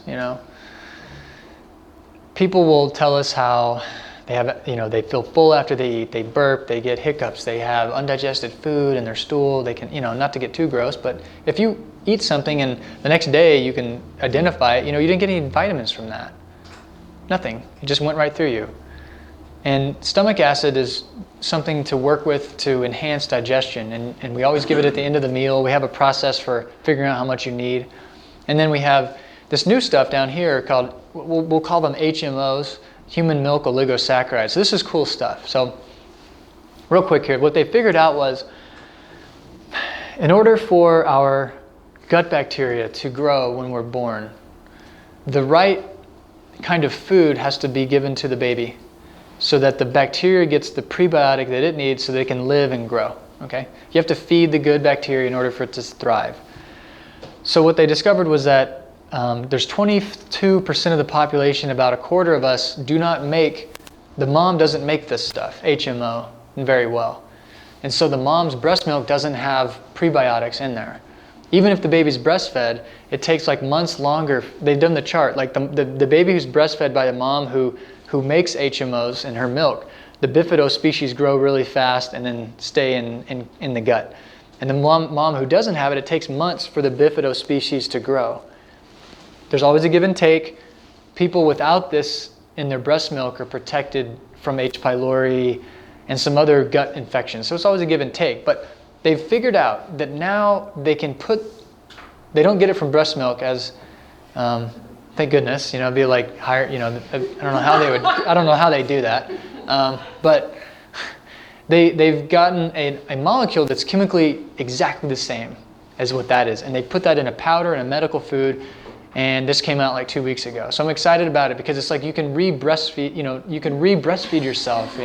People will tell us how they have, they feel full after they eat, they burp, they get hiccups, they have undigested food in their stool, they can, not to get too gross, but if you eat something and the next day you can identify it, you didn't get any vitamins from that. Nothing, it just went right through you. And stomach acid is something to work with to enhance digestion, and we always give it at the end of the meal. We have a process for figuring out how much you need. And then we have this new stuff down here called, we'll call them HMOs, human milk oligosaccharides. So this is cool stuff. So real quick here, what they figured out was, in order for our gut bacteria to grow when we're born, the right kind of food has to be given to the baby, so that the bacteria gets the prebiotic that it needs so they can live and grow, okay? You have to feed the good bacteria in order for it to thrive. So what they discovered was that there's 22% of the population, about a quarter of us, the mom doesn't make this stuff, HMO, very well. And so the mom's breast milk doesn't have prebiotics in there. Even if the baby's breastfed, it takes like months longer. They've done the chart, like the baby who's breastfed by the mom who makes HMOs in her milk, the bifido species grow really fast and then stay in the gut. And the mom who doesn't have it, it takes months for the bifido species to grow. There's always a give and take. People without this in their breast milk are protected from H. pylori and some other gut infections. So it's always a give and take. But they've figured out that now they don't get it from breast milk as, thank goodness, it'd be like higher, I don't know how they do that. But they've gotten a molecule that's chemically exactly the same as what that is. And they put that in a powder and a medical food. And this came out like 2 weeks ago. So I'm excited about it, because it's like you can re-breastfeed, you can re-breastfeed yourself,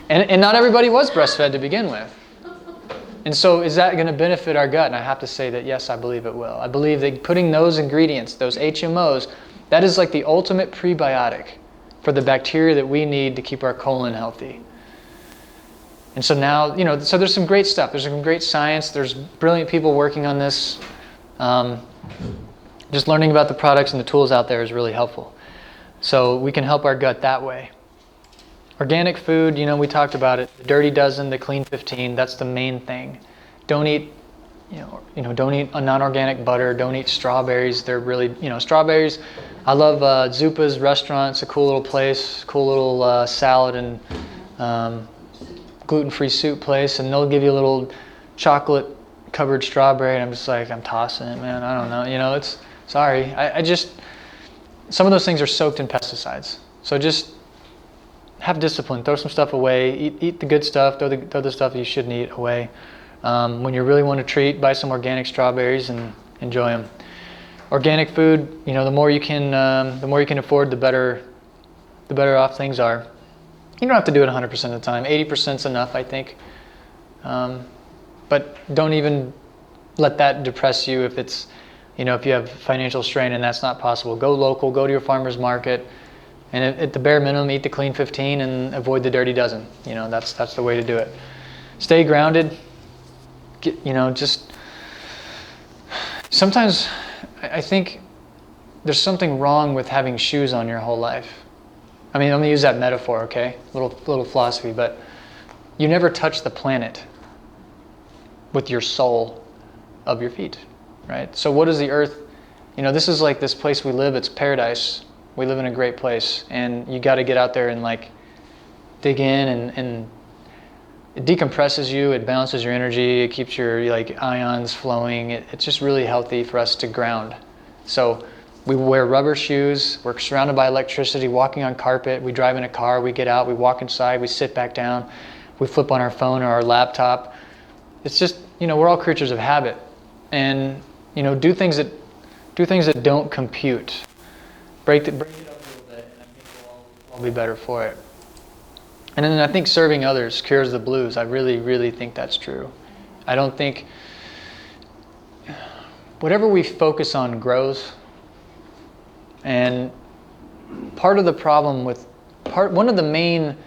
And not everybody was breastfed to begin with. And so is that going to benefit our gut? And I have to say that yes, I believe it will. I believe that putting those ingredients, those HMOs, that is like the ultimate prebiotic for the bacteria that we need to keep our colon healthy. And so now, so there's some great stuff. There's some great science. There's brilliant people working on this. Just learning about the products and the tools out there is really helpful. So we can help our gut that way. Organic food, we talked about it. The dirty dozen, the clean 15, that's the main thing. Don't eat, don't eat a non-organic butter. Don't eat strawberries. They're really, strawberries. I love Zupa's restaurant. It's a cool little place, cool little salad and gluten-free soup place. And they'll give you a little chocolate-covered strawberry. And I'm just like, I'm tossing it, man. I don't know. It's, sorry. I just, some of those things are soaked in pesticides. So just have discipline. Throw some stuff away. Eat the good stuff. Throw the stuff you shouldn't eat away. When you really want to treat, buy some organic strawberries and enjoy them. Organic food, the more you can afford, the better off things are. You don't have to do it 100% of the time. 80% is enough, I think. But don't even let that depress you if it's, You know, if you have financial strain and that's not possible, go local, go to your farmer's market, and at the bare minimum, eat the clean 15 and avoid the dirty dozen. You know, that's the way to do it. Stay grounded. You know, just sometimes I think there's something wrong with having shoes on your whole life. I mean, I'm gonna use that metaphor, okay? Little philosophy, but you never touch the planet with your sole of your feet, right? So what is the earth? You know, this is like this place we live, it's paradise. We live in a great place, and you gotta get out there and like dig in, and it decompresses you, it balances your energy, it keeps your like ions flowing. It's just really healthy for us to ground. So we wear rubber shoes, we're surrounded by electricity, walking on carpet, we drive in a car, we get out, we walk inside, we sit back down, we flip on our phone or our laptop. It's just, you know, we're all creatures of habit, and you know, do things that don't compute. Break it up a little bit, and I think we'll all be better for it. And then I think serving others cures the blues. I really, really think that's true. I don't think whatever we focus on grows. And part of the problem with one of the main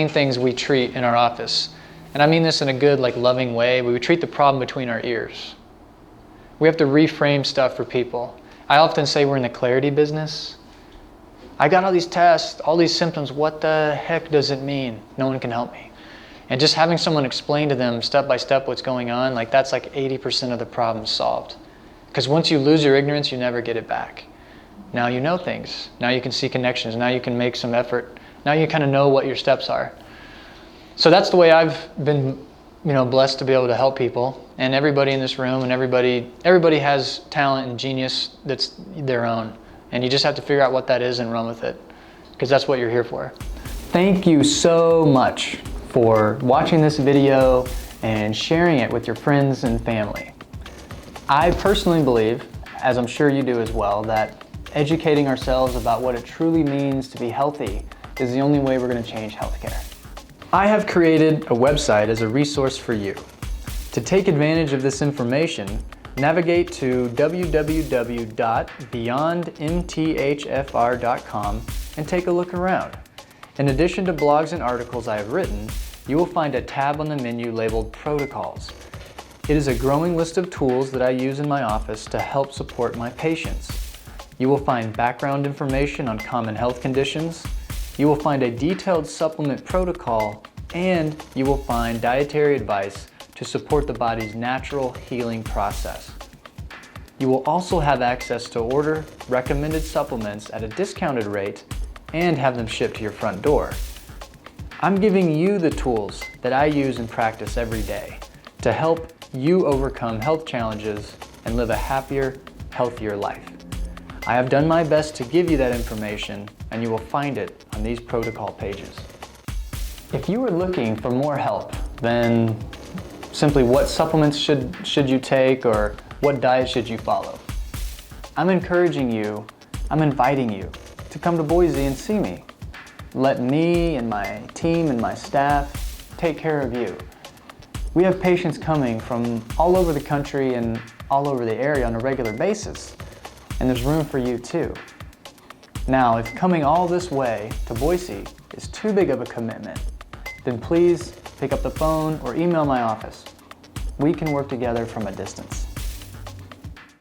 things we treat in our office, and I mean this in a good, like, loving way, we treat the problem between our ears. We have to reframe stuff for people. I often say we're in the clarity business. I got all these tests, all these symptoms, what the heck does it mean? No one can help me. And just having someone explain to them step by step what's going on, like, that's like 80% of the problem solved. Because once you lose your ignorance, you never get it back. Now you know things. Now you can see connections. Now you can make some effort. Now you kind of know what your steps are. So that's the way I've been, you know, blessed to be able to help people. And everybody in this room, and everybody has talent and genius that's their own. And you just have to figure out what that is and run with it, because that's what you're here for. Thank you so much for watching this video and sharing it with your friends and family. I personally believe, as I'm sure you do as well, that educating ourselves about what it truly means to be healthy is the only way we're going to change healthcare. I have created a website as a resource for you. To take advantage of this information, navigate to www.beyondmthfr.com and take a look around. In addition to blogs and articles I have written, you will find a tab on the menu labeled Protocols. It is a growing list of tools that I use in my office to help support my patients. You will find background information on common health conditions, you will find a detailed supplement protocol, and you will find dietary advice to support the body's natural healing process. You will also have access to order recommended supplements at a discounted rate and have them shipped to your front door. I'm giving you the tools that I use in practice every day to help you overcome health challenges and live a happier, healthier life. I have done my best to give you that information, and you will find it on these protocol pages. If you are looking for more help than simply what supplements should you take or what diet should you follow, I'm inviting you to come to Boise and see me. Let me and my team and my staff take care of you. We have patients coming from all over the country and all over the area on a regular basis, and there's room for you too. Now, if coming all this way to Boise is too big of a commitment, then please pick up the phone or email my office. We can work together from a distance.